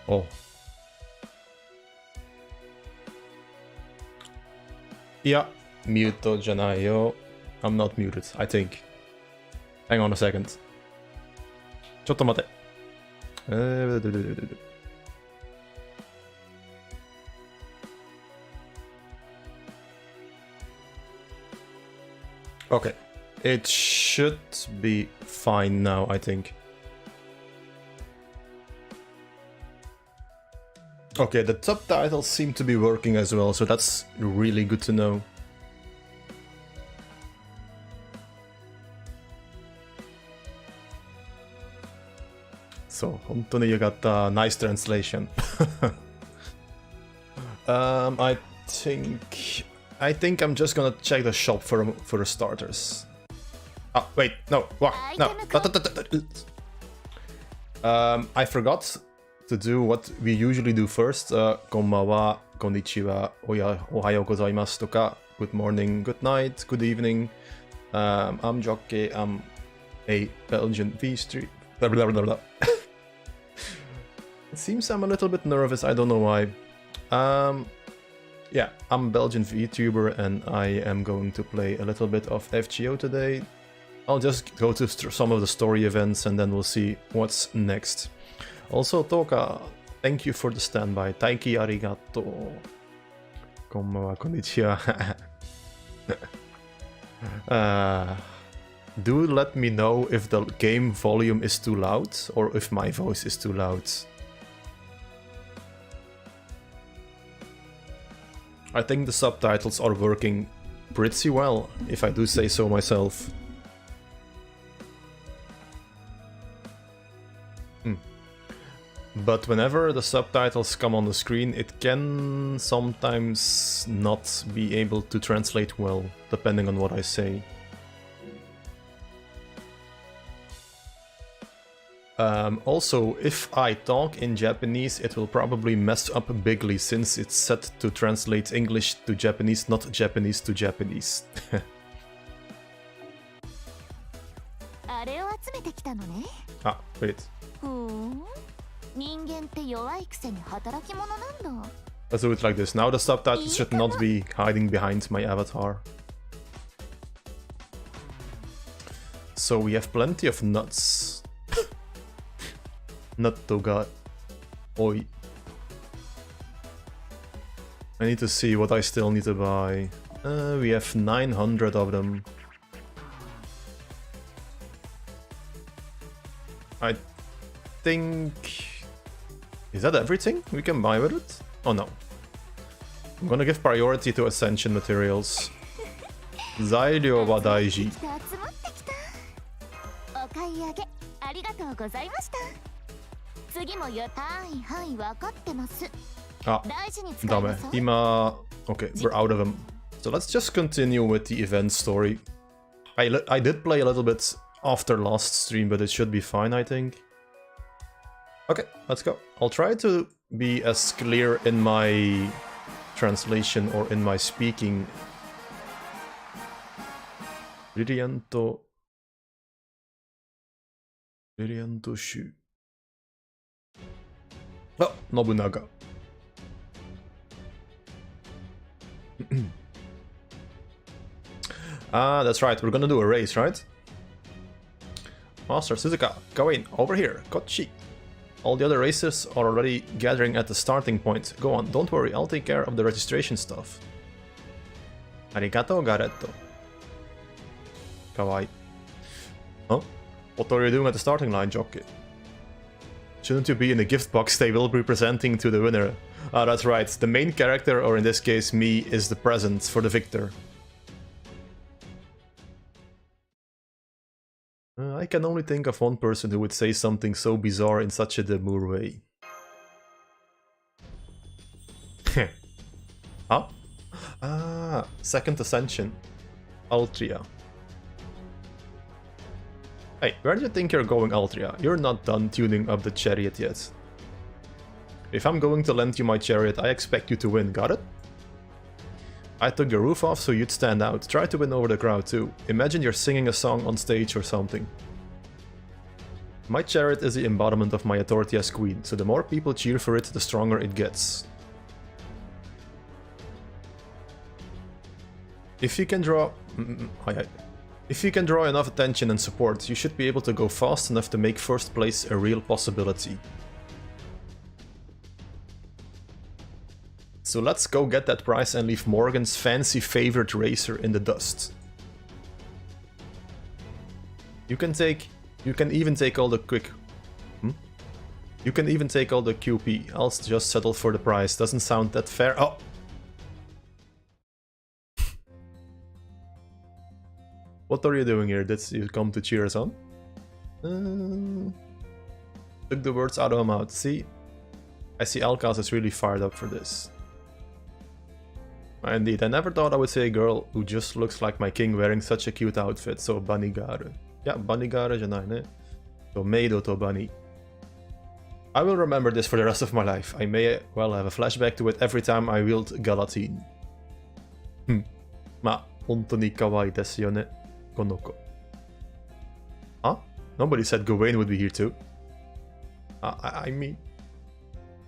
Oh. Yeah, mute じゃないよ。I'm not muted, I think. Hang on a second. ちょっと待て。Okay. It should be fine now, I think. Okay, the subtitles seem to be working as well, so that's really good to know. So, 本当によかった。Nice translation. I think I'm just gonna check the shop for the starters. Oh, wait, no, what? No. I forgot to do what we usually do first. こんばんは、こんにちは、おはようございますとか、good morning, good night, good evening. I'm Jokke, I'm a Belgian V3. Blah, blah, blah, blah. It seems I'm a little bit nervous, I don't know why. Yeah, I'm a Belgian VTuber and I am going to play a little bit of FGO today. I'll just go to some of the story events and then we'll see what's next. Also, Toka, thank you for the standby. Taiki arigato. Konbanwa, konnichiwa. Do let me know if the game volume is too loud or if my voice is too loud. I think the subtitles are working pretty well, if I do say so myself. But whenever the subtitles come on the screen, it can sometimes not be able to translate well, depending on what I say. Also, if I talk in Japanese, it will probably mess up bigly since it's set to translate English to Japanese, not Japanese to Japanese. Ah, wait. Let's do it like this. Now the subtitles should not be hiding behind my avatar. So we have plenty of nuts. Natto ga oi. I need to see what I still need to buy. We have 900 of them. I think... Is that everything we can buy with it? Oh no. I'm gonna give priority to Ascension materials. Zairyo wa daiji. Ah, dame. Ima... Okay, we're out of them. So let's just continue with the event story. I did play a little bit after last stream, but it should be fine, I think. Okay, let's go. I'll try to be as clear in my translation or in my speaking. Brillianto Shu. Oh, Nobunaga. Ah, that's right. We're gonna do a race, right? Master Suzuka, go in. Over here. Kochi. All the other racers are already gathering at the starting point. Go on, don't worry. I'll take care of the registration stuff. Arigato, Garetto. Kawaii. Huh? What are you doing at the starting line, Jokke? Shouldn't you be in the gift box they will be presenting to the winner? Ah, that's right. The main character, or in this case me, is the present for the victor. I can only think of one person who would say something so bizarre in such a demure way. Huh? Ah, second ascension. Altria. Hey, where do you think you're going, Altria? You're not done tuning up the chariot yet. If I'm going to lend you my chariot, I expect you to win, got it? I took your roof off so you'd stand out. Try to win over the crowd too. Imagine you're singing a song on stage or something. My chariot is the embodiment of my authority as queen, so the more people cheer for it, the stronger it gets. If you can draw... If you can draw enough attention and support, you should be able to go fast enough to make first place a real possibility. So let's go get that prize and leave Morgan's fancy favorite racer in the dust. You can even take all the You can even take all the QP. I'll just settle for the prize. Doesn't sound that fair. Oh! What are you doing here? Did you come to cheer us on? Took the words out of my mouth. See? I see Alcaz is really fired up for this. Indeed, I never thought I would see a girl who just looks like my king wearing such a cute outfit. So Banigare. Ja, Banigare janai, ne? So Meido to Bani. I will remember this for the rest of my life. I may well have a flashback to it every time I wield Galatine. Ma, hontou ni kawaii desu yo ne, konoko. Huh? Nobody said Gawain would be here too. I mean...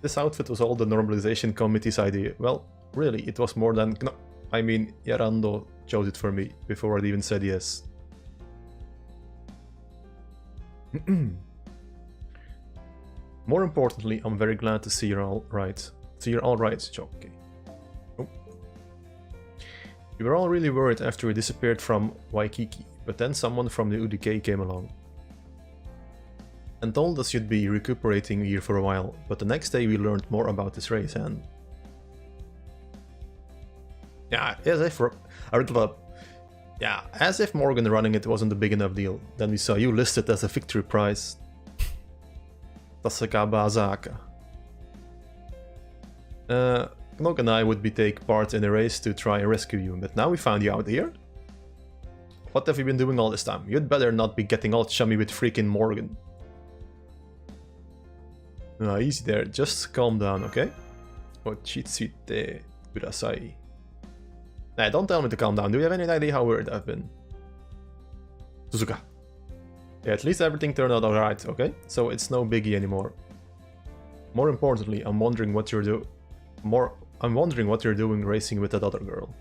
This outfit was all the normalization committee's idea. Well, really, it was more than... No, I mean, Yarando chose it for me, before I'd even said yes. More importantly, I'm very glad to see you're all right. See you're all right, Jokke. Oh. You were all really worried after we disappeared from Waikiki, but then someone from the UDK came along and told us you'd be recuperating here for a while, but the next day we learned more about this race and... Yeah, as if Morgan running it wasn't a big enough deal. Then we saw you listed as a victory prize. Tasaka Bazaka. Knok and I would take part in a race to try and rescue you, but now we found you out here? What have you been doing all this time? You'd better not be getting all chummy with freaking Morgan. Easy there, just calm down, okay? Ochitsuite kudasai. Nah, don't tell me to calm down. Do you have any idea how worried I've been? Suzuka. Yeah, at least everything turned out alright, okay? So it's no biggie anymore. More importantly, I'm wondering what you're doing racing with that other girl.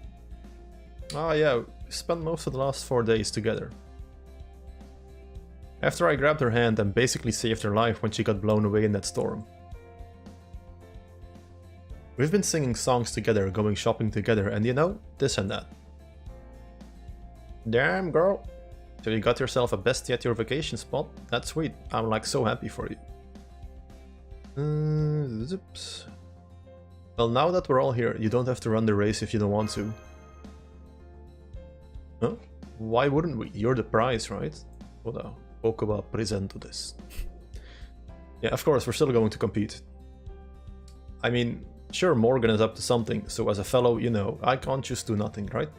Ah yeah, we spent most of the last 4 days together. After I grabbed her hand and basically saved her life when she got blown away in that storm. We've been singing songs together, going shopping together, and you know, this and that. Damn, girl. So you got yourself a bestie at your vacation spot? That's sweet. I'm like so happy for you. Well, now that we're all here, you don't have to run the race if you don't want to. Huh? Why wouldn't we? You're the prize, right? Oda, Pokuba presento this. Yeah, of course, we're still going to compete. I mean, sure, Morgan is up to something, so as a fellow, you know, I can't just do nothing, right?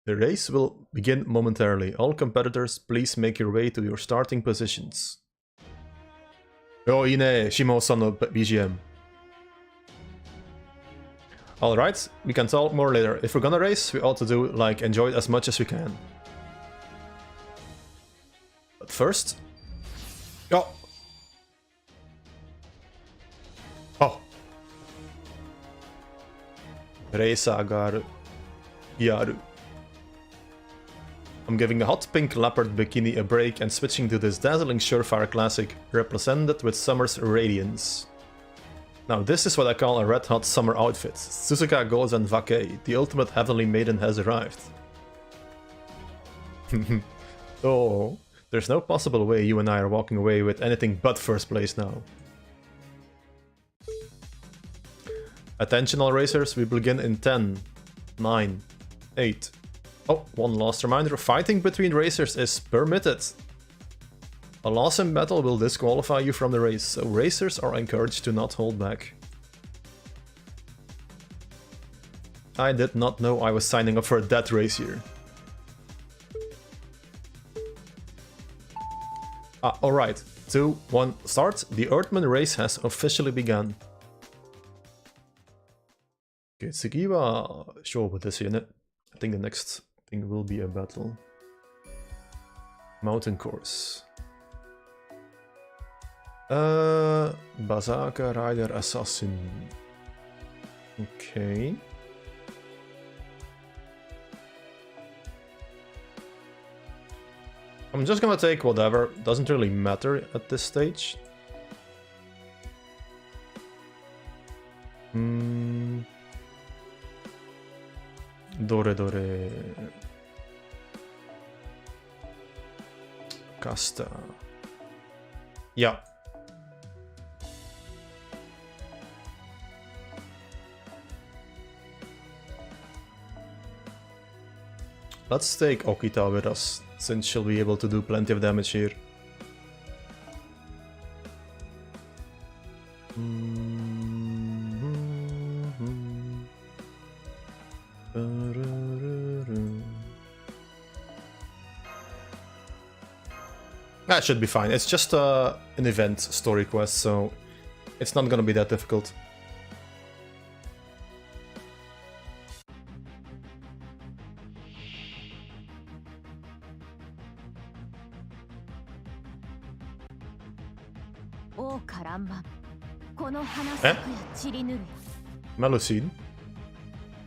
The race will begin momentarily. All competitors, please make your way to your starting positions. Oh, ine, Shimo-san no BGM. Alright, we can talk more later. If we're gonna race, we ought to do, like, enjoy it as much as we can. But first... Oh! Oh! Reisa garu. Yaru. I'm giving the hot pink leopard bikini a break and switching to this dazzling surefire classic, represented with summer's radiance. Now this is what I call a red hot summer outfit. Suzuka Gozen Vake, the ultimate heavenly maiden has arrived. Oh, there's no possible way you and I are walking away with anything but first place now. Attention all racers, we begin in 10, 9, 8... Oh, one last reminder, fighting between racers is permitted. A loss in battle will disqualify you from the race, so racers are encouraged to not hold back. I did not know I was signing up for that race here. Alright, 2, 1, start. The Earthman race has officially begun. Okay, 次は勝負ですよね。I think the next thing will be a battle. Mountain course. Berserker Rider Assassin. Okay. I'm just gonna take whatever. Doesn't really matter at this stage. Dore. Casta. Yeah. Let's take Okita with us, since she'll be able to do plenty of damage here. That should be fine. It's just an event story quest, so it's not gonna be that difficult. Melusine.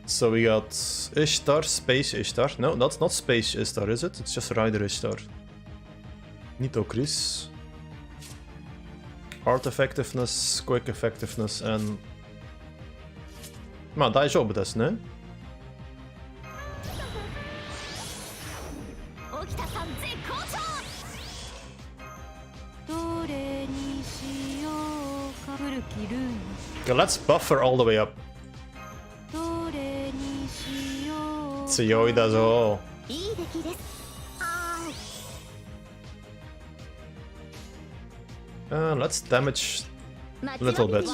So we got Ishtar, Space Ishtar. No, that's not Space Ishtar, is it? It's just Rider Ishtar. Nito Chris. Art effectiveness, quick effectiveness, and... まあ大丈夫ですね。Okay, let's buffer all the way up. 強いだぞ。Let's damage a little bit.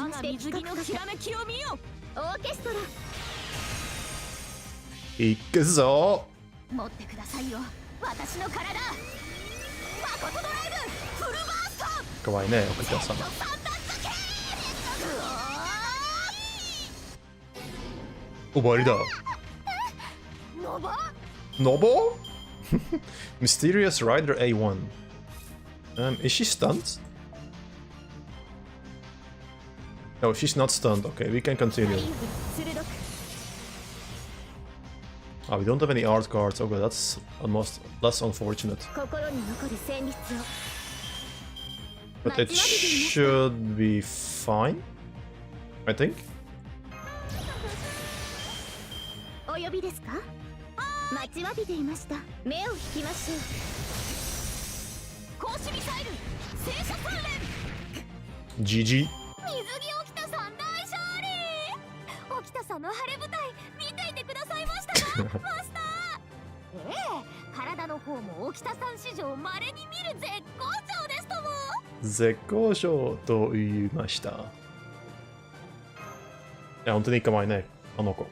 いくぞ。持ってくださいよ。私の体。誠ドライブフルバースト。かわいいね、奥田さん。終わりだ。Nobo? Mysterious Rider A1. Is she stunned? No, she's not stunned. Okay, we can continue. Ah, we don't have any art cards. Okay, that's almost less unfortunate. But it should be fine, I think. お呼びですか？待ちわびていました。目を引きましょう。公式ミサイル、聖書関連。GG。水着沖田さん大勝利。沖田さんの晴れ舞台見ていてくださいましたか？マスター。体の方も沖田さん史上稀に見る絶好調ですとも。絶好調と言いました。いや本当に可愛いね、あの子。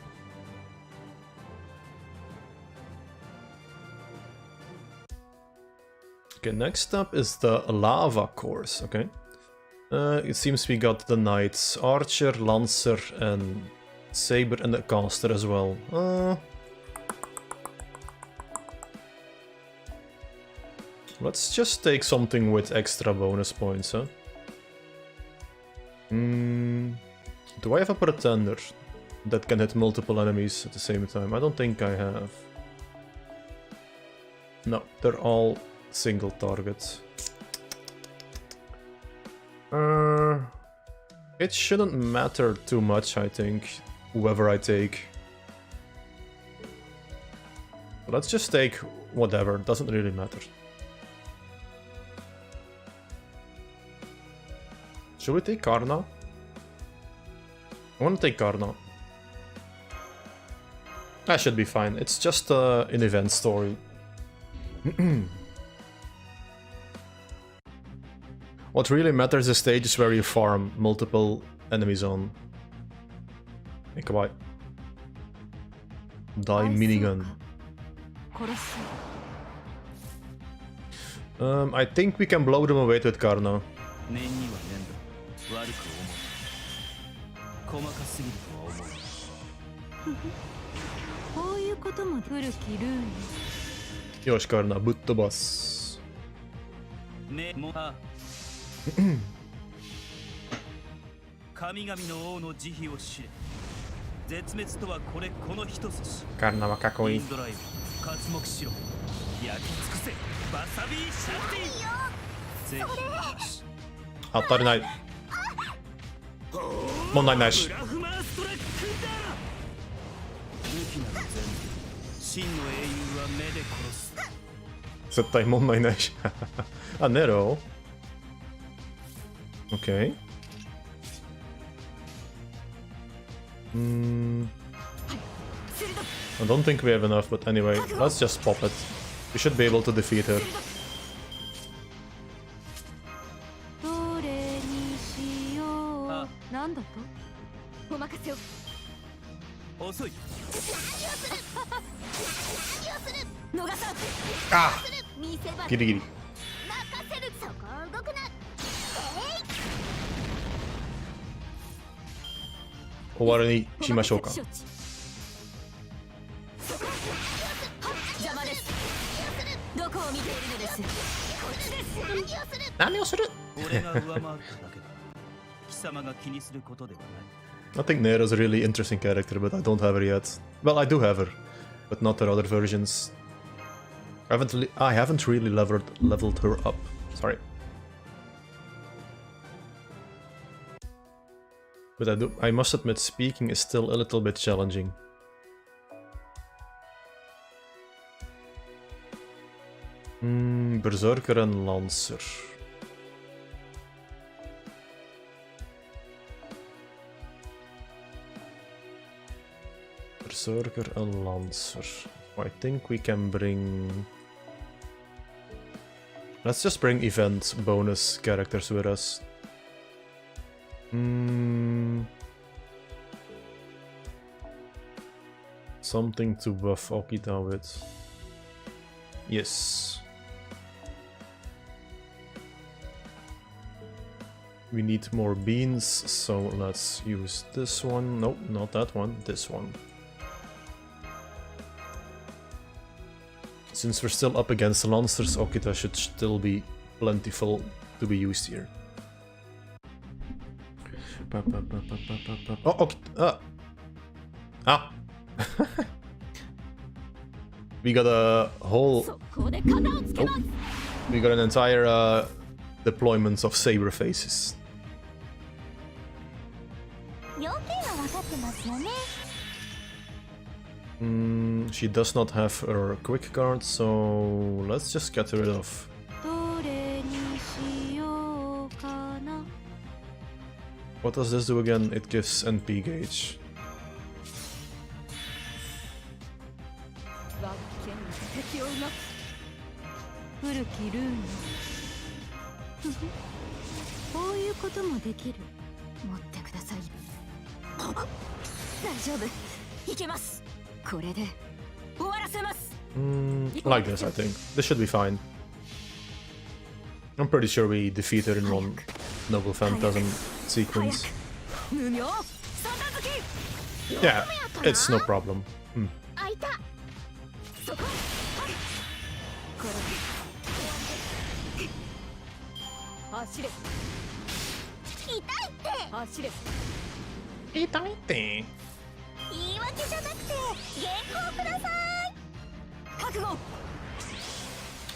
Okay, next up is the lava course, okay. It seems we got the knights, archer, lancer, and saber, and the caster as well. Let's just take something with extra bonus points, huh? Do I have a pretender that can hit multiple enemies at the same time? I don't think I have. No, they're all single targets. It shouldn't matter too much, I think, whoever I take. Let's just take whatever, doesn't really matter. Should we take Karna? I want to take Karna. That should be fine, it's just an event story. What really matters is stages where you farm multiple enemies on. Hey, goodbye. Die minigun. I think we can blow them away with Karna. Yosh Karna, but the boss. Karna wa kakoi. Ah, 足りない。問題ないし。絶対問題ないし。あ、ネロ OK. I don't think we have enough, but anyway, let's just pop it. We should be able to defeat her. Ah! Giri giri. 終わりにしましょうか。何をするI think Nero's a really interesting character, but I don't have her yet. Well, I do have her, but not her other versions. I haven't really leveled her up. Sorry. But I must admit, speaking is still a little bit challenging. Berserker and Lancer. Berserker and Lancer. I think we can bring... Let's just bring event bonus characters with us. Something to buff Okita with. Yes. We need more beans, so let's use this one. Nope, not that one, this one. Since we're still up against Lancers, Okita should still be plentiful to be used here. Oh, Okita! Ah! We got a whole... Oh. We got an entire deployment of saber faces. She does not have her quick card, so let's just get rid of. What does this do again? It gives NP gauge. Like this, I think. This should be fine. I'm pretty sure we defeat her in one Noble Phantasm sequence. Yeah, it's no problem.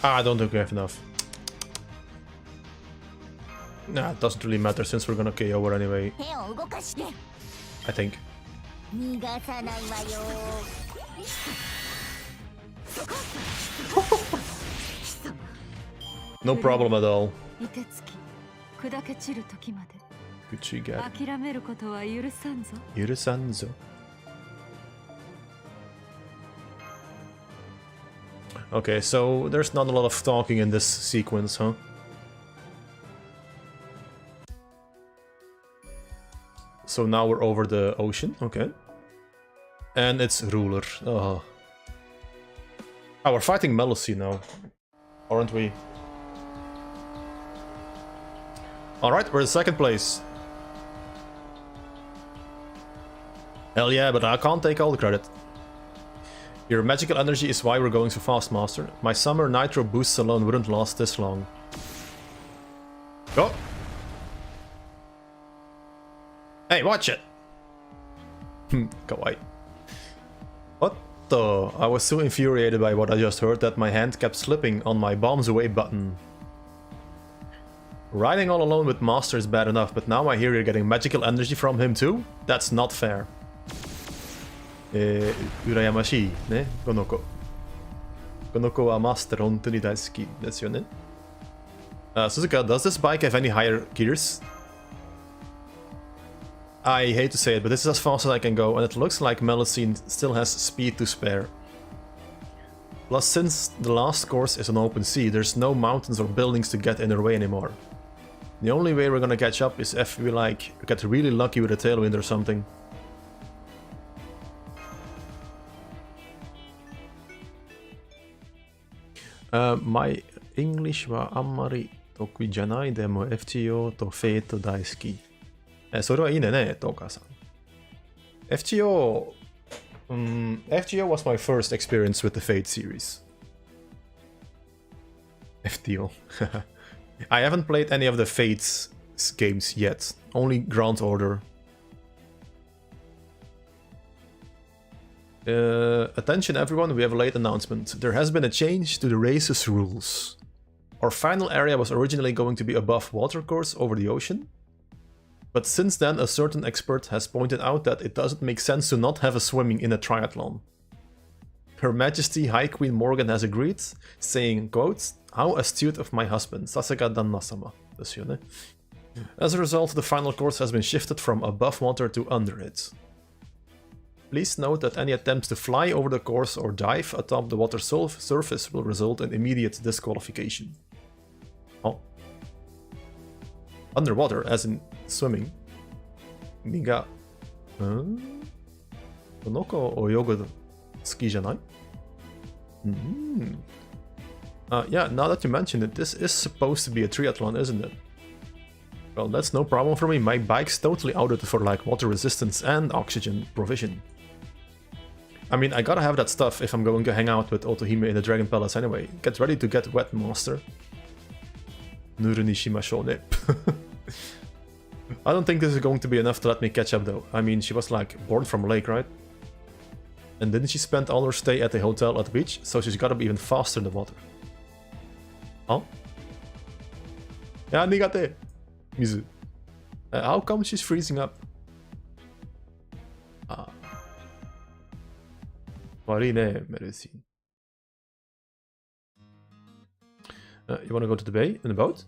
I don't think we have enough. Nah, it doesn't really matter since we're gonna KO her anyway. I think. No problem at all. Yurusanzo. Okay, so there's not a lot of talking in this sequence, huh? So now we're over the ocean, okay. And it's ruler. Oh, we're fighting Melusi now, aren't we? Alright, we're in second place. Hell yeah, but I can't take all the credit. Your magical energy is why we're going so fast, Master. My summer nitro boosts alone wouldn't last this long. Go! Hey, watch it! Kawaii. What the? I was so infuriated by what I just heard that my hand kept slipping on my bombs away button. Riding all alone with Master is bad enough, but now I hear you're getting magical energy from him too? That's not fair. 羨ましいね、この子。この子はマスター本当に大好きですよね。Suzuka, does this bike have any higher gears? I hate to say it, but this is as fast as I can go, and it looks like Melusine still has speed to spare. Plus, since the last course is an open sea, there's no mountains or buildings to get in her way anymore. The only way we're gonna catch up is if we, like, get really lucky with a tailwind or something. My English はあんまり得意じゃないでも FGO とフェイト大好き。それはいいね、お母さん。FGO was my first experience with the Fate series. FTO. I haven't played any of the Fates games yet, only Grand Order. Attention everyone, we have a late announcement. There has been a change to the race's rules. Our final area was originally going to be above water course over the ocean. But since then, a certain expert has pointed out that it doesn't make sense to not have a swimming in a triathlon. Her Majesty High Queen Morgan has agreed, saying, quote, "How astute of my husband, Sasaka Danna-sama." As a result, the final course has been shifted from above water to under it. Please note that any attempts to fly over the course or dive atop the water surface will result in immediate disqualification. Oh. Underwater, as in swimming. 身が、この子泳ぐの好きじゃない? Yeah, now that you mention it, this is supposed to be a triathlon, isn't it? Well, that's no problem for me. My bike's totally outdated for like water resistance and oxygen provision. I mean, I gotta have that stuff if I'm going to hang out with Otohime in the Dragon Palace anyway. Get ready to get wet, master. Nuru ni shimashou ne. I don't think this is going to be enough to let me catch up though. I mean, she was like born from a lake, right? And didn't she spend all her stay at the hotel at the beach? So she's gotta be even faster in the water. Huh? Yeah, nigate. Mizu. How come she's freezing up? Worry ne, Melusine. You wanna go to the bay in the boat?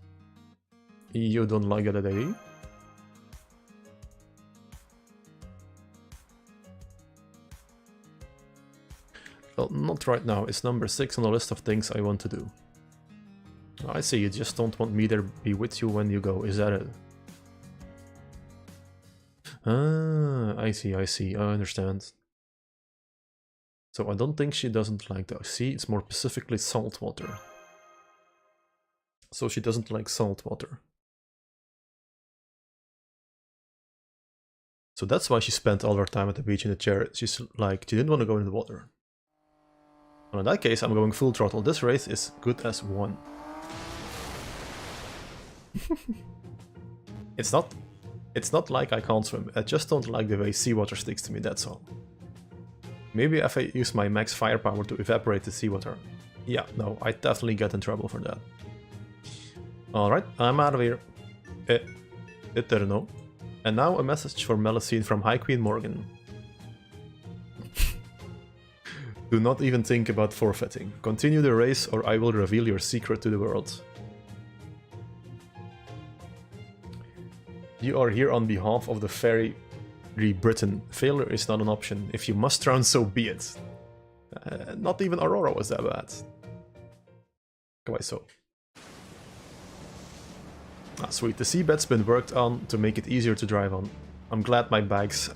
You don't like that idea? Well, not right now. It's number 6 on the list of things I want to do. I see, you just don't want me to be with you when you go, is that it? I see, I understand. So I don't think she doesn't like the sea, it's more specifically salt water. So she doesn't like salt water. So that's why she spent all her time at the beach in the chair. She's like, she didn't want to go in the water. Well, in that case, I'm going full throttle. This race is good as one. It's not like I can't swim. I just don't like the way seawater sticks to me, that's all. Maybe if I use my max firepower to evaporate the seawater. Yeah, no, I definitely get in trouble for that. Alright, I'm out of here. Eterno. And now a message for Melusine from High Queen Morgan. Do not even think about forfeiting. Continue the race or I will reveal your secret to the world. You are here on behalf of the fairy Britain. Failure is not an option. If you must drown, so be it. Not even Aurora was that bad. Why so? Ah, sweet. The seabed's been worked on to make it easier to drive on. I'm glad my bike's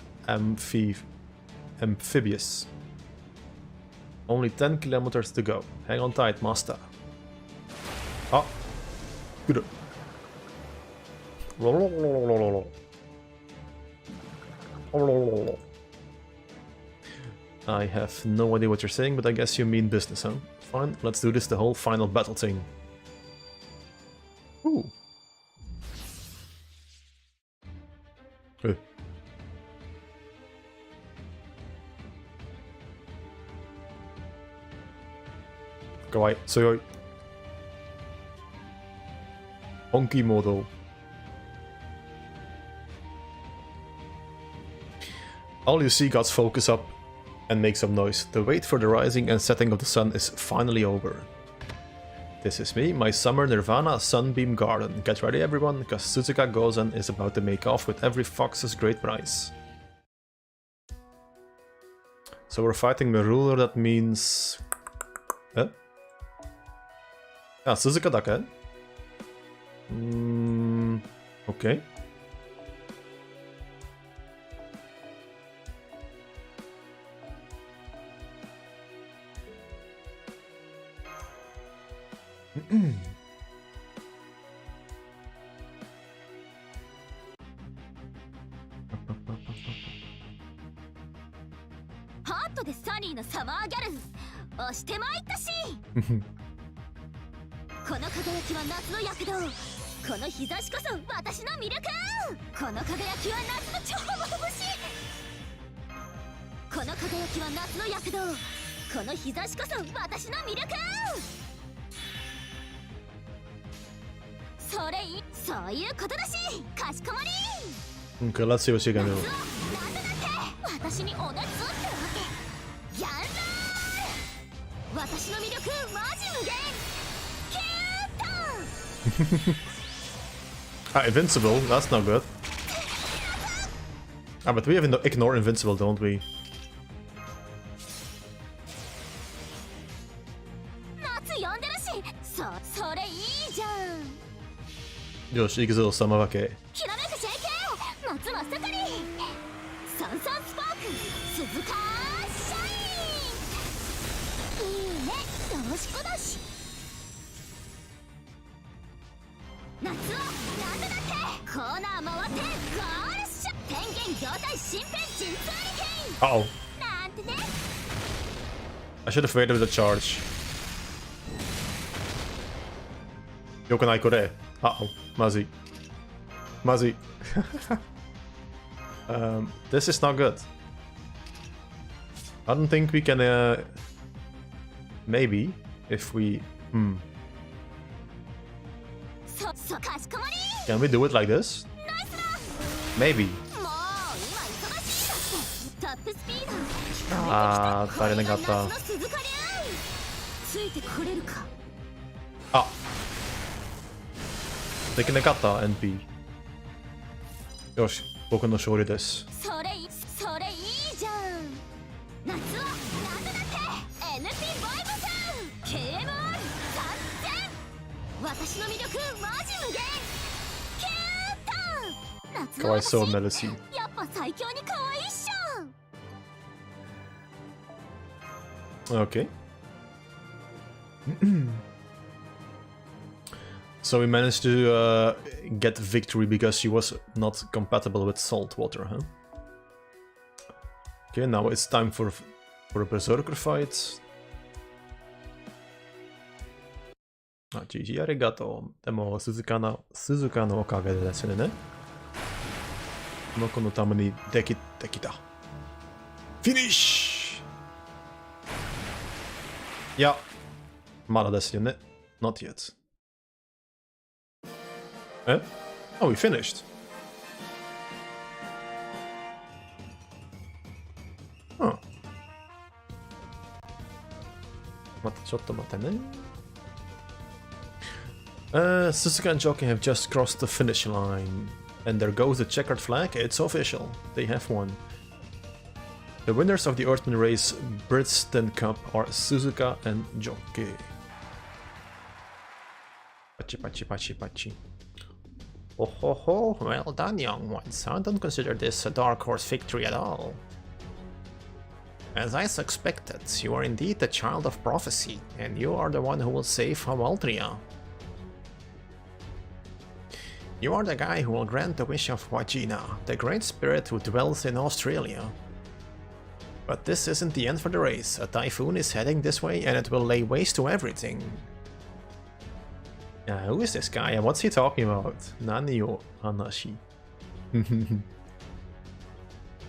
amphibious. Only 10 kilometers to go. Hang on tight, master. Ah. Good. I have no idea what you're saying, but I guess you mean business, huh? Fine, let's do this the whole final battle thing. Ooh. Hey. Kawaii, sugoi. Honky model. All you see gods focus up and make some noise. The wait for the rising and setting of the sun is finally over. This is me, my summer nirvana sunbeam garden. Get ready everyone, because Suzuka Gozen is about to make off with every fox's great prize. So we're fighting the ruler, that means... Eh? Ah, Suzuka dake? Okay. Hot でサニーのサマーギャル押してまいったしこの輝きは夏の躍動この日差しこそ私の魅力この輝きは夏の超星この輝きは夏の躍動この日差しこそ私の魅力それいいそういうことだしかしこまり Okay, let's see what she can do. 私に同じぞってわけギャンロール私の魅力マジ無限キュート Ah, invincible, that's not good. Ah, but we have ignore invincible, don't we? 夏呼んでるしそれいいじゃんよし、行くぞ、サマワケ。きらめく JK 夏真っ盛りサンサンスパーク鈴鹿シャインいいねよろしくだし夏はなんでだってコーナー回ってゴールッシュ天元業態新編神通力 Uh-oh. なんてね I should have waited with the charge. よくないこれ。Uh-oh. まずい。まずい。This is not good. I don't think we can, maybe, if we... Can we do it like this? Maybe. Ah, 足りなかった。あ、できなかった、NP。よし、僕の勝利です。それいいじゃん夏はなんだって NP バイブス KMR 3000私の魅力マジ無限キュート夏のかわいそう、メルシー。やっぱ最強に可愛いっしょ Okay. So we managed to get victory because she was not compatible with salt water, huh? Okay, now it's time for a berserker fight. Ah, GG, arigato. でも、鈴鹿のおかげですね。この子のためにできた。フィニッシュ！いや、まだですよね。Not yet. Eh? Oh, we finished. Huh. ちょっと待ってね。Suzuka and Jokke have just crossed the finish line. And there goes the checkered flag. It's official. They have won. The winners of the Earthman Race Britston Cup are Suzuka and Jokke. Pachi. Oh ho ho, well done young ones. I don't consider this a dark horse victory at all. As I suspected, you are indeed the child of prophecy, and you are the one who will save Hawaltria. You are the guy who will grant the wish of Wajina, the great spirit who dwells in Australia. But this isn't the end for the race. A typhoon is heading this way and it will lay waste to everything. Who is this guy and what's he talking about? Nani yo hanashi.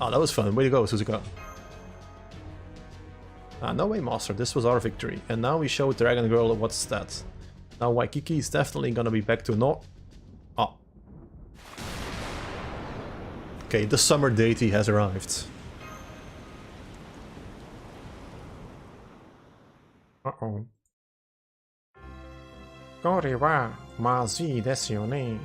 Ah, that was fun. Way to go, Suzuka. Ah, no way, Master. This was our victory. And now we show Dragon Girl what's that. Now Waikiki is definitely gonna be back to north. Ah. Okay, the summer deity has arrived. Uh-oh. これはまずいですよね。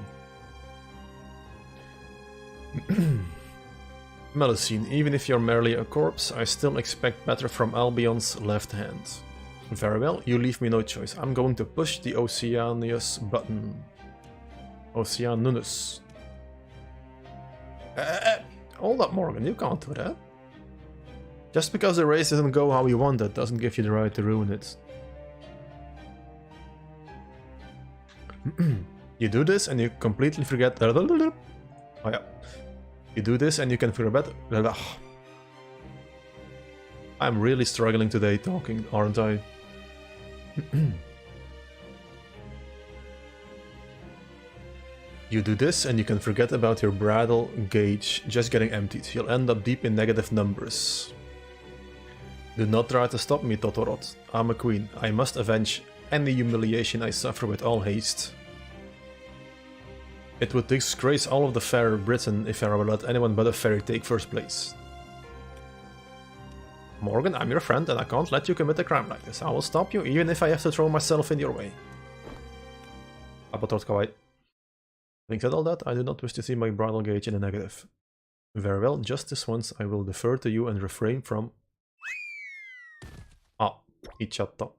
Melusine, even if you're merely a corpse, I still expect better from Albion's left hand. Very well, you leave me no choice. I'm going to push the Oceanus button. Oceanus. Hold up, Morgan, you can't do that. Just because the race didn't go how you wanted doesn't give you the right to ruin it. You do this and you completely forget. Oh yeah. You do this and you can forget. I'm really struggling today talking, aren't I? You do this and you can forget about your bridal gauge just getting emptied. You'll end up deep in negative numbers. Do not try to stop me, Totorot. I'm a queen. I must avenge any humiliation I suffer with all haste. It would disgrace all of the fair Britain if I were let anyone but a fairy take first place. Morgan, I'm your friend and I can't let you commit a crime like this. I will stop you even if I have to throw myself in your way. Having said all that, I do not wish to see my bridal gauge in a negative. Very well, just this once I will defer to you and refrain from... Ah, ichatta.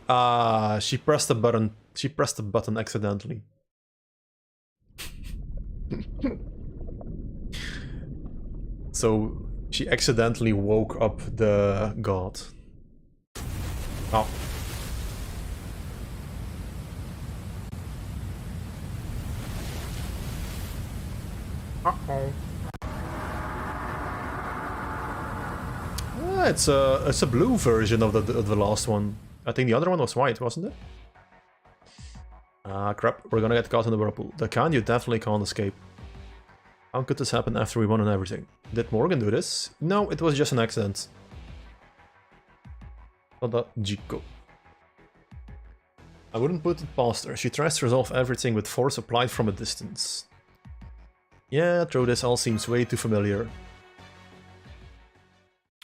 Ah, she pressed the button. She pressed the button accidentally. So she accidentally woke up the god. Oh. Uh-oh. Ah, it's a blue version of the last one. I think the other one was white, wasn't it? Ah, crap. We're gonna get caught in the whirlpool. The kind you definitely can't escape. How could this happen after we won and everything? Did Morgan do this? No, it was just an accident. Tada Jikko. I wouldn't put it past her. She tries to resolve everything with force applied from a distance. Yeah, true, this all seems way too familiar.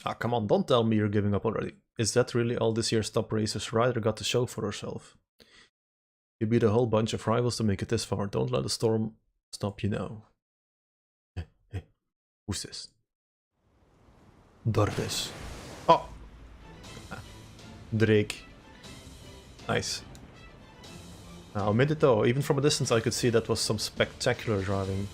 Ah, come on, don't tell me you're giving up already. Is that really all this year's top racer's rider got to show for herself? You beat a whole bunch of rivals to make it this far. Don't let the storm stop you now. Hey, who's this? Dordes. Oh! Drake. Nice. Now, admit it though, even from a distance I could see that was some spectacular driving.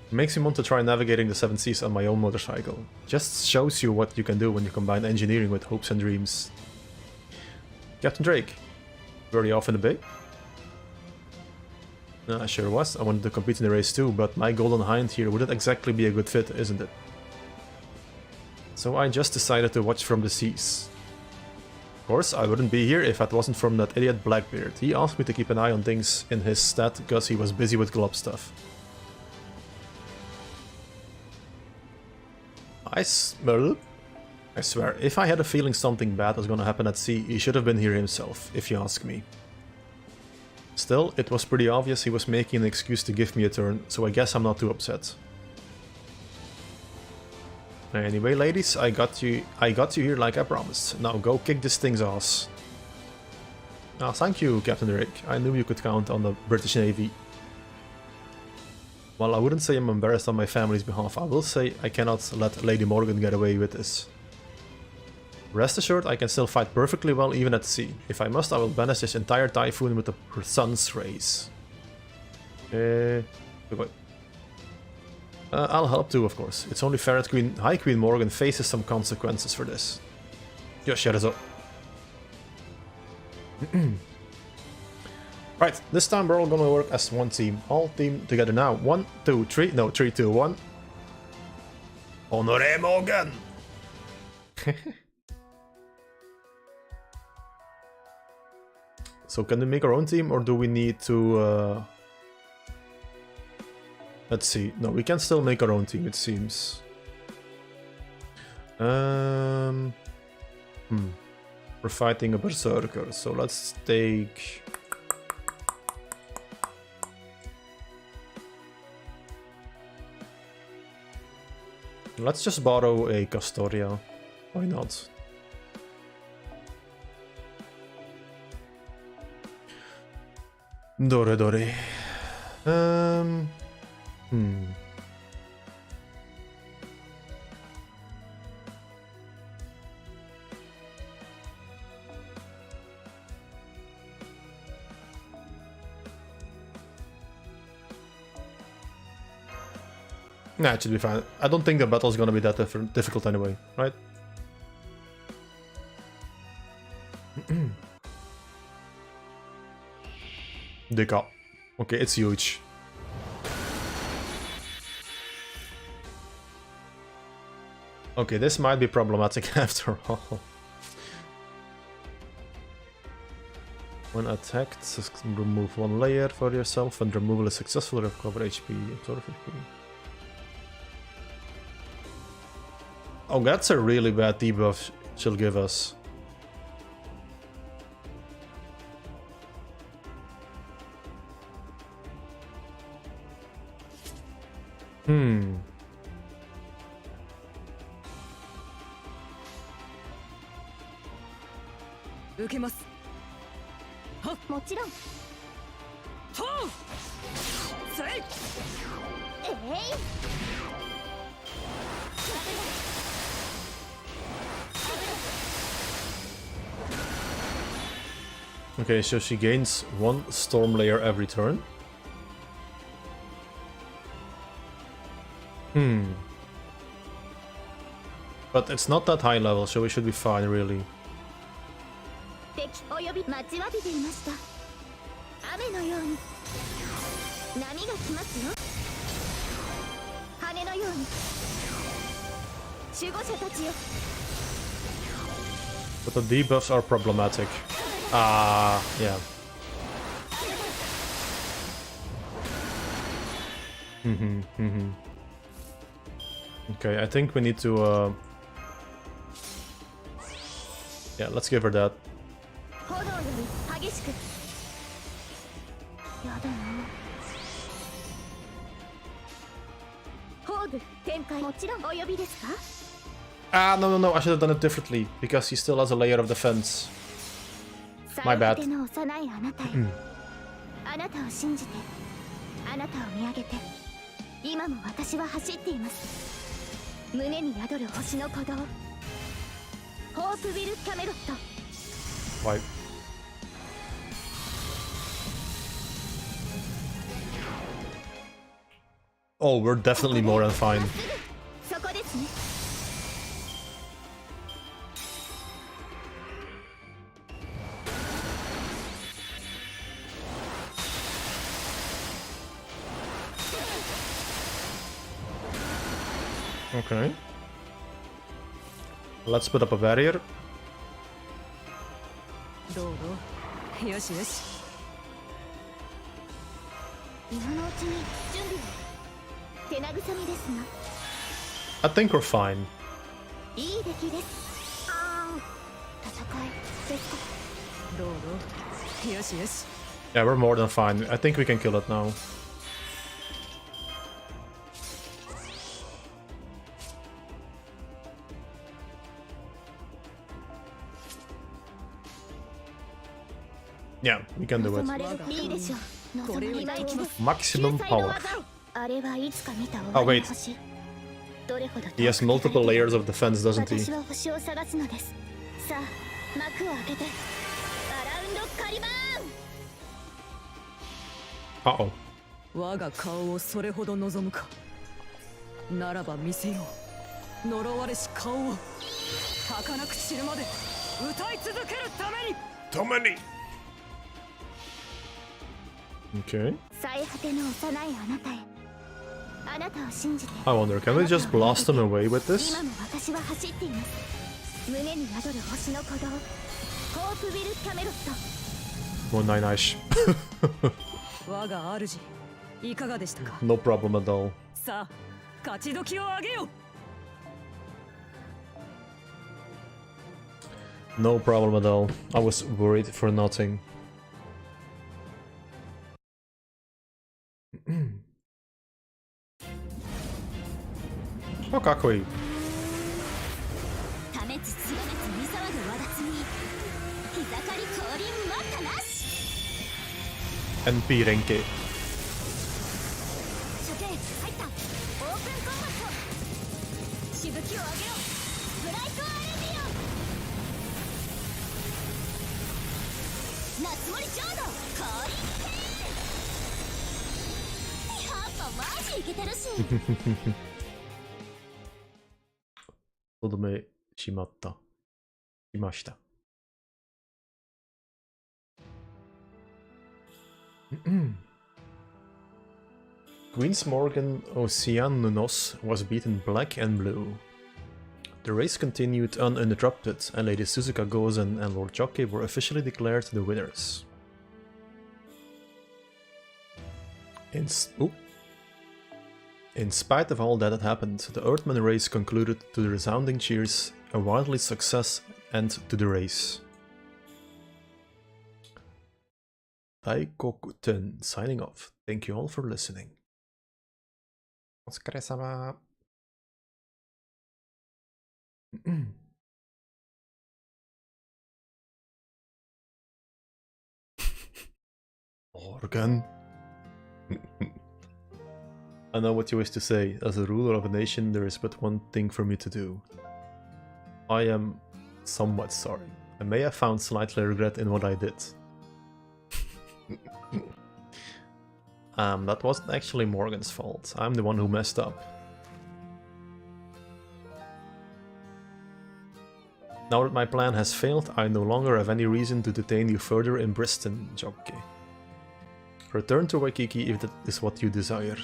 It makes me want to try navigating the 7 seas on my own motorcycle. Just shows you what you can do when you combine engineering with hopes and dreams. Captain Drake, were you off in the bay? I sure was. I wanted to compete in the race too, but my golden hind here wouldn't exactly be a good fit, isn't it? So I just decided to watch from the seas. Of course, I wouldn't be here if it wasn't from that idiot Blackbeard. He asked me to keep an eye on things in his stead because he was busy with glob stuff. I swear, if I had a feeling something bad was gonna happen at sea, he should have been here himself, if you ask me. Still, it was pretty obvious he was making an excuse to give me a turn, so I guess I'm not too upset. Anyway, ladies, I got you here like I promised. Now go kick this thing's ass. Ah, thank you, Captain Drake. I knew you could count on the British Navy. While I wouldn't say I'm embarrassed on my family's behalf, I will say I cannot let Lady Morgan get away with this. Rest assured, I can still fight perfectly well even at sea. If I must, I will banish this entire typhoon with the sun's rays. I'll help too, of course. It's only fair that High Queen Morgan faces some consequences for this. Just shut us up. Right, this time we're all gonna work as one team. All team together now. 1, 2, 3. No, 3, 2, 1. Honoré Morgan! So can we make our own team or do we need to... Let's see. No, we can still make our own team, it seems. We're fighting a berserker, so let's take... Let's just borrow a Castoria. Why not? Dore. Nah, it should be fine. I don't think the battle's gonna be that difficult anyway, right? Deka. Okay, it's huge. Okay, this might be problematic after all. When attacked, remove one layer for yourself, and removal is successful, recover HP, absorb HP. Oh, that's a really bad debuff she'll give us. Okay, so she gains one storm layer every turn. But it's not that high level, so we should be fine, really. But the debuffs are problematic. Yeah. Okay, I think we need to, yeah, let's give her that. No, I should have done it differently, because he still has a layer of defense. My bad. Why? Oh, we're definitely more than fine. Okay. Let's put up a barrier. I think we're fine. Yeah, we're more than fine. I think we can kill it now. Yeah, we can do it. Maximum power. Oh wait. He has multiple layers of defense, doesn't he? Uh-oh. Too many. Okay. I wonder, can we just blast them away with this? Oh, nice. いかがでしたか。 No problem at all. さあ、勝ち時を上げよう。 No problem at all. I was worried for nothing. Oh, かっこいい。ためつつがめつ見騒ぐわだつに膝刈り降臨待ったなし。 NP 連携。処刑入ったオープンコンバット。しぶきを上げろブライトアレンディオ。夏森浄土降臨系。やっぱマジイケてるし。とどめしまった。しました。Queen's Morgan Oceanunos was beaten black and blue. The race continued uninterrupted, and Lady Suzuka Gozen and Lord Jokke were officially declared the winners. In spite of all that had happened, the Earthman race concluded to the resounding cheers, a wildly success end to the race. Daikoku-ten signing off. Thank you all for listening. お疲れ様。Morgan. I know what you wish to say. As a ruler of a nation, there is but one thing for me to do. I am somewhat sorry. I may have found slightly regret in what I did. That wasn't actually Morgan's fault. I'm the one who messed up. Now that my plan has failed, I no longer have any reason to detain you further in Bristol, Jokke. Return to Waikiki if that is what you desire.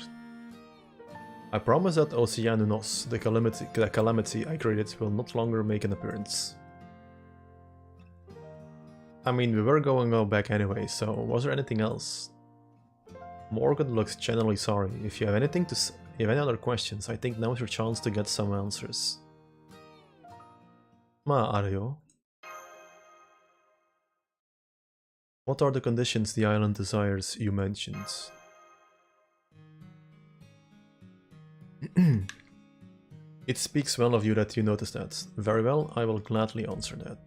I promise that Oceanunos, the calamity I created, will not longer make an appearance. I mean, we were going to go back anyway, so was there anything else? Morgan looks genuinely sorry. If you have anything to if you have any other questions, I think now's your chance to get some answers. まあ、あるよ。What are the conditions the island desires you mentioned? It speaks well of you that you noticed that. Very well, I will gladly answer that.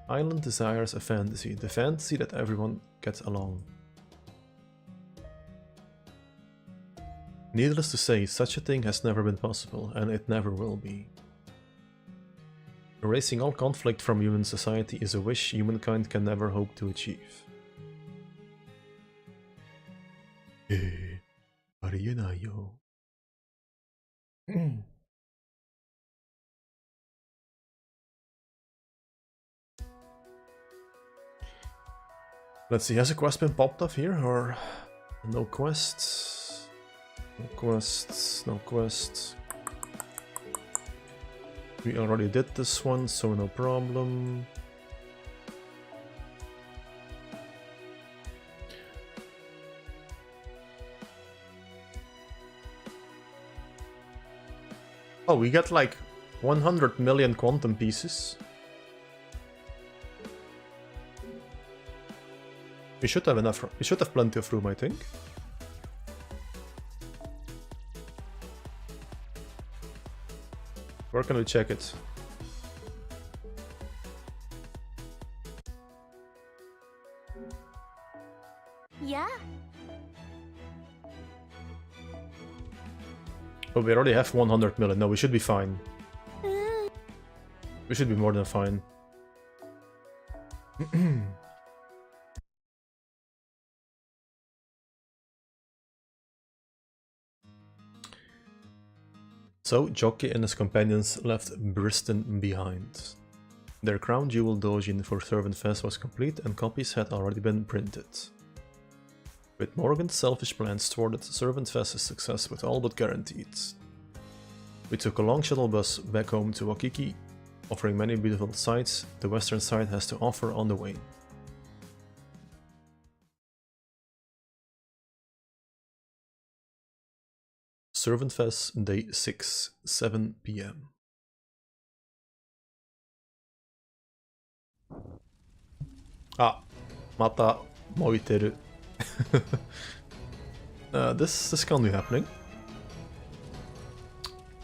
Island desires a fantasy, the fantasy that everyone gets along. Needless to say, such a thing has never been possible, and it never will be. Erasing all conflict from human society is a wish humankind can never hope to achieve. ありえないよ。Let's see, has a quest been popped up here, or no quests? No quests, no quests. We already did this one, so no problem. Oh, we got like 100 million quantum pieces. We should have enough. We should have plenty of room, I think. Where can we check it? Yeah. Oh, we already have 100 million. No, we should be fine. We should be more than fine. So, Jokke and his companions left Bristol behind. Their crown jewel dojin for Servant Fest was complete and copies had already been printed. With Morgan's selfish plans thwarted, Servant Fest's success was all but guaranteed. We took a long shuttle bus back home to Waikiki, offering many beautiful sights the western side has to offer on the way. Servant Fest, day 6, 7 p.m. あ、また燃えてる。This can't be happening.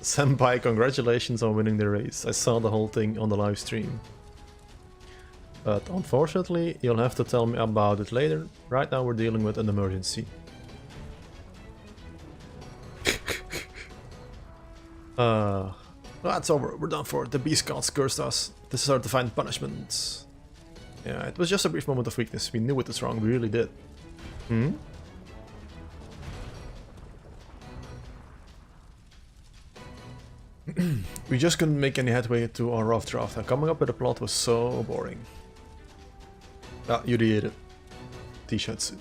Senpai, congratulations on winning the race. I saw the whole thing on the live stream. But unfortunately, you'll have to tell me about it later. Right now we're dealing with an emergency. That's over. We're done for. The beast gods cursed us. This is our divine punishment. Yeah, it was just a brief moment of weakness. We knew it was wrong. We really did. Hmm? We just couldn't make any headway to our rough draft, and coming up with a plot was so boring. Ah, you did it. T-shirts.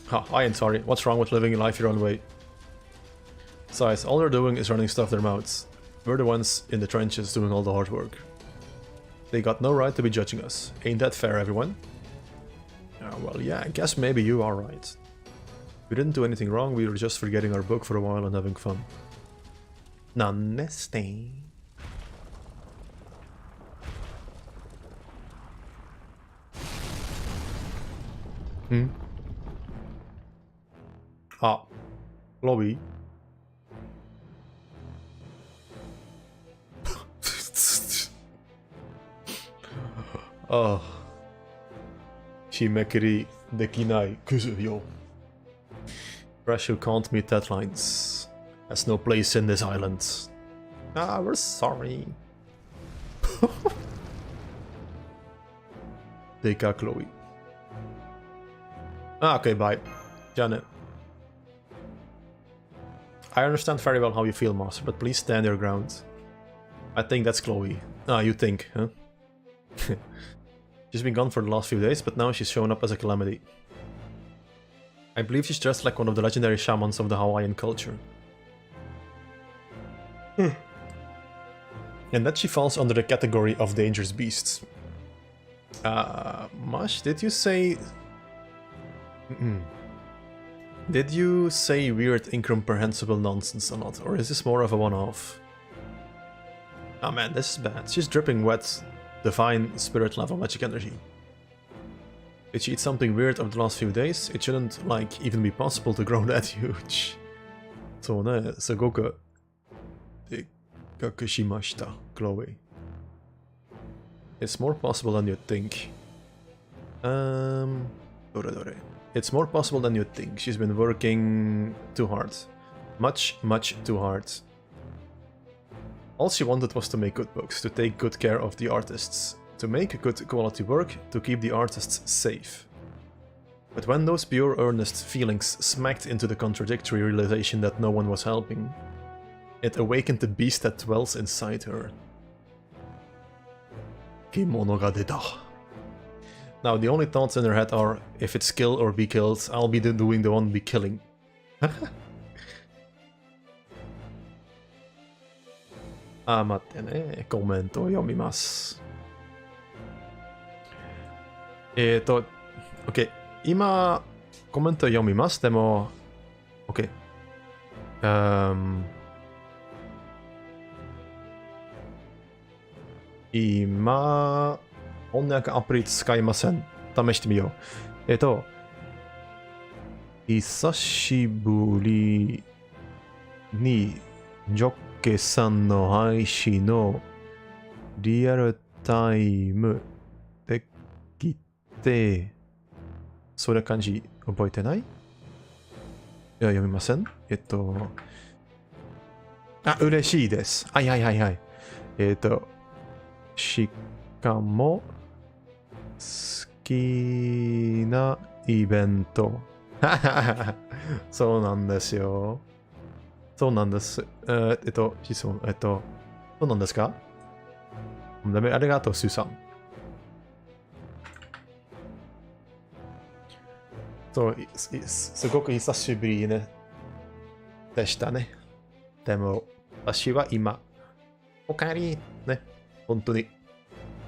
Ha, I ain't sorry. What's wrong with living your life your own way? Besides, all they're doing is running stuff their mouths. We're the ones in the trenches doing all the hard work. They got no right to be judging us. Ain't that fair, everyone? Well, yeah, I guess maybe you are right. We didn't do anything wrong, we were just forgetting our book for a while and having fun. Namaste. Hmm? Ah. Lobby. Ah. Shimekiri dekinai kuzu yo. Crash who can't meet deadlines. Has no place in this island. Ah, we're sorry. Deka Chloe. Ah, okay, bye. Janet. I understand very well how you feel, Master, but please stand your ground. I think that's Chloe. Ah, you think, huh? She's been gone for the last few days, but now she's shown up as a calamity. I believe she's dressed like one of the legendary shamans of the Hawaiian culture. And that she falls under the category of dangerous beasts. Mash, did you say... Did you say weird, incomprehensible nonsense a lot, or is this more of a one-off? Oh man, this is bad. She's dripping wet, divine spirit level magic energy. Did she eat something weird over the last few days? It shouldn't, like, even be possible to grow that huge. So ne, Sagoka... Kakushimashita, Chloe. It's more possible than you'd think. It's more possible than you'd think. She's been working too hard. Much too hard. All she wanted was to make good books, to take good care of the artists, to make good quality work, to keep the artists safe. But when those pure earnest feelings smacked into the contradictory realization that no one was helping, it awakened the beast that dwells inside her. Kimono ga deta. Now the only thoughts in her head are, if it's kill or be killed, I'll be doing the one be killing. Ah, 待ってね。コメントを読みます。OK。今、コメントを読みます。でも、OK。今、翻訳アプリ使いません。試してみよう。久しぶりに、ジョッケさんの配信のリアルタイムできて、それ感じ覚えてない？いや、読みません。あ、嬉しいです。はい。しかも、好きなイベント。そうなんですよ。そうなんです。質問、そうなんですか？ありがとう、スーさん。そう、すごく久しぶりね。でしたね。でも、私は今、おかえりね。本当に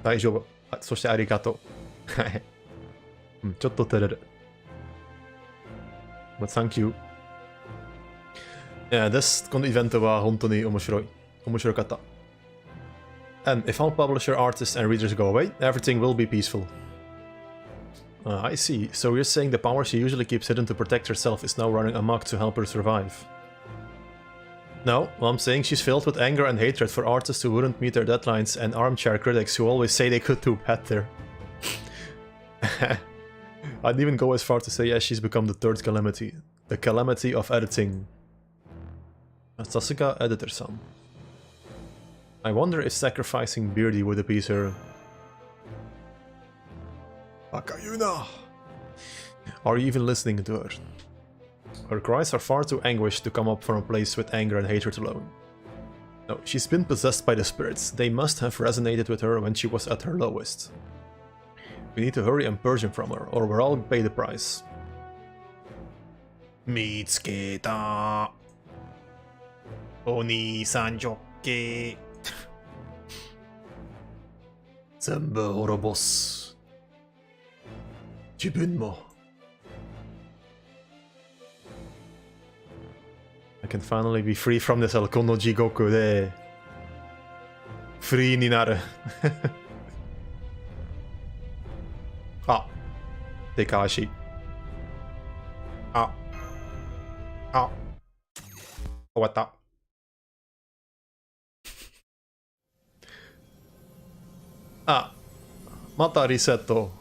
大丈夫。そしてありがとう。はい。ちょっと照れる。But thank you. Yeah, this このイベントは本当に面白かった。And if all publisher, artists, and readers go away, everything will be peaceful. I see. So you're saying the power she usually keeps hidden to protect herself is now running amok to help her survive? No, I'm saying she's filled with anger and hatred for artists who wouldn't meet their deadlines and armchair critics who always say they could do better. I'd even go as far to say, yes, she's become the third calamity. The calamity of editing. さすが editor さん。I wonder if sacrificing Beardy would appease her. バカ言うな。Are you even listening to her? Her cries are far too anguished to come up from a place with anger and hatred alone. No, she's been possessed by the spirits. They must have resonated with her when she was at her lowest. We need to hurry and purge them from her, or we'll all pay the price. 見つけた。お兄さんジョッケ。全部滅ぼす。自分も。I can finally be free from this この地獄でフリーになる。あ、でか足。あ、終わった。あ、またリセット。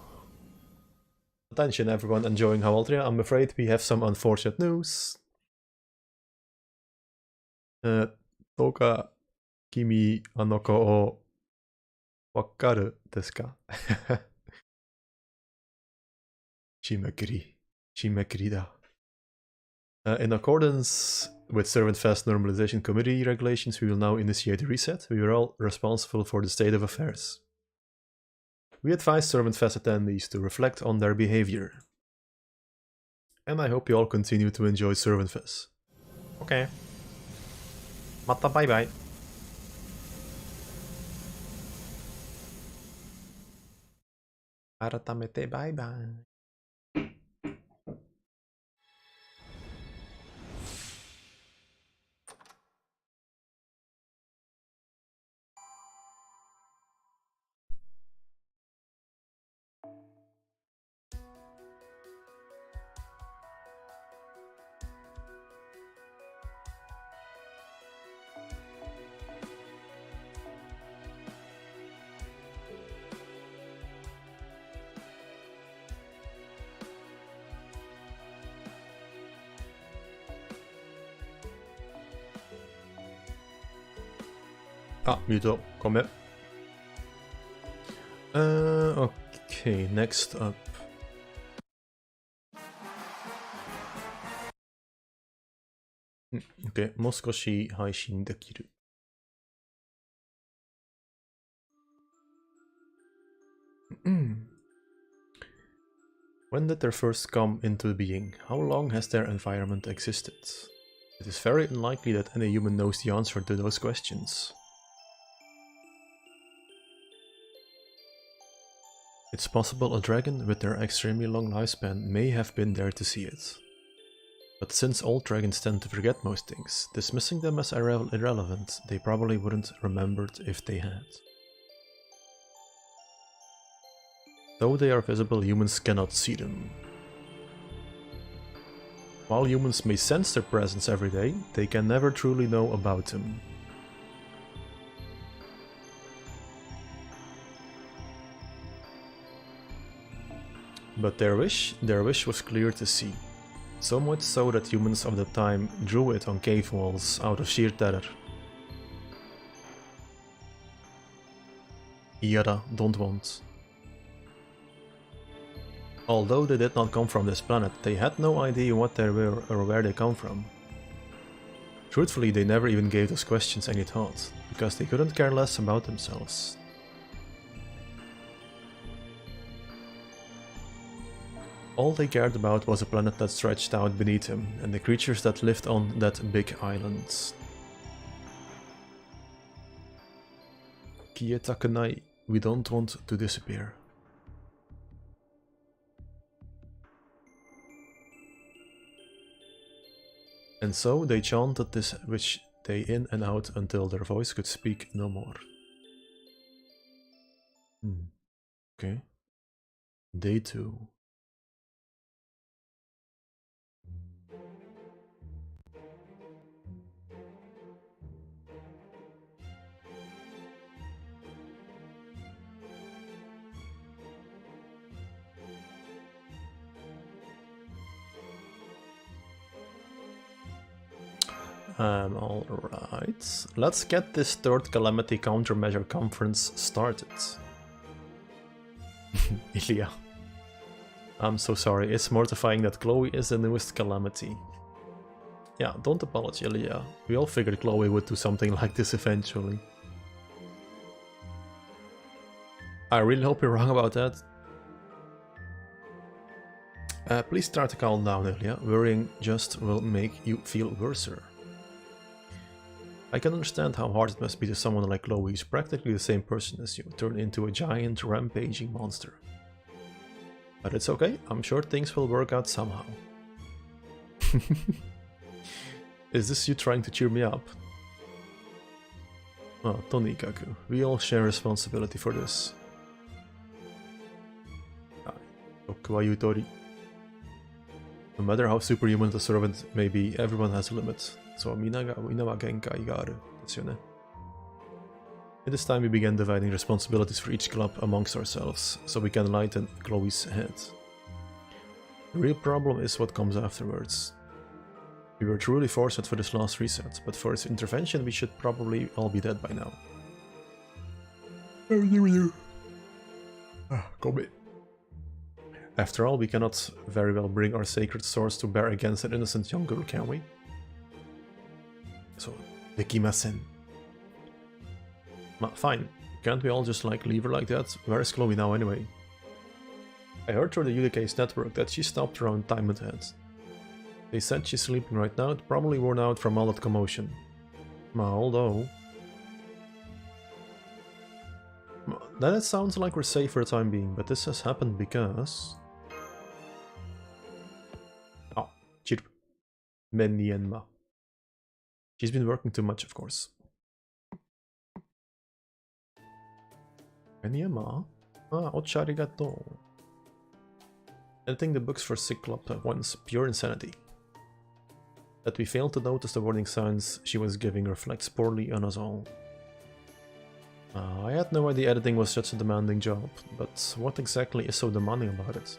Attention everyone enjoying Hawaldria. I'm afraid we have some unfortunate news. どうか君あの子をわかるですか？締め切りだ。In accordance with Servant Fest Normalization Committee regulations, we will now initiate a reset. We are all responsible for the state of affairs. We advise Servant Fest attendees to reflect on their behavior. And I hope you all continue to enjoy Servant Fest. Okay. またバイバイ。改めてバイバイ。あ、ミュート、ごめん。Okay, next up. Okay, もう少し配信できる。When did their first come into being? How long has their environment existed? It is very unlikely that any human knows the answer to those questions. It's possible a dragon with their extremely long lifespan may have been there to see it. But since old dragons tend to forget most things, dismissing them as irrelevant, they probably wouldn't remembered if they had. Though they are visible, humans cannot see them. While humans may sense their presence every day, they can never truly know about them. But their wish was clear to see. So much so that humans of the time drew it on cave walls out of sheer terror. Yada, don't want. Although they did not come from this planet, they had no idea what they were or where they come from. Truthfully, they never even gave those questions any thought, because they couldn't care less about themselves. All they cared about was a planet that stretched out beneath them, and the creatures that lived on that big island. Kietakunai, we don't want to disappear. And so they chanted this which day in and out until their voice could speak no more. Okay. Day 2. Alright. Let's get this third calamity countermeasure conference started. Ilya. I'm so sorry, it's mortifying that Chloe is the newest calamity. Yeah, don't apologize, Ilya. We all figured Chloe would do something like this eventually. I really hope you're wrong about that. Please try to calm down, Ilya. Worrying just will make you feel worser. I can understand how hard it must be to someone like Chloe, who's practically the same person as you, turned into a giant rampaging monster. But it's okay, I'm sure things will work out somehow. Is this you trying to cheer me up? Oh, Tonikaku, we all share responsibility for this. Jokke. No matter how superhuman the servant may be, everyone has a limit. So mina wa genkai ga aru desu yo ne. It is time we began dividing responsibilities for each club amongst ourselves, so we can lighten Chloe's head. The real problem is what comes afterwards. We were truly fortunate for this last reset, but for its intervention we should probably all be dead by now. After all, we cannot very well bring our sacred swords to bear against an innocent young girl, can we? So, dekimasen. Fine, can't we all just leave her like that? Where is Chloe now anyway? I heard through the UDK's network that she stopped around Time Ahead. They said she's sleeping right now, probably worn out from all that commotion. Although... Then it sounds like we're safe for the time being, but this has happened because... Oh, Chirp. Menyenma. She's been working too much, of course. Menyenma? Ah, ocharigato. Editing the books for Sick Club at once, pure insanity. That we failed to notice the warning signs she was giving reflects poorly on us all. I had no idea editing was such a demanding job, but what exactly is so demanding about it?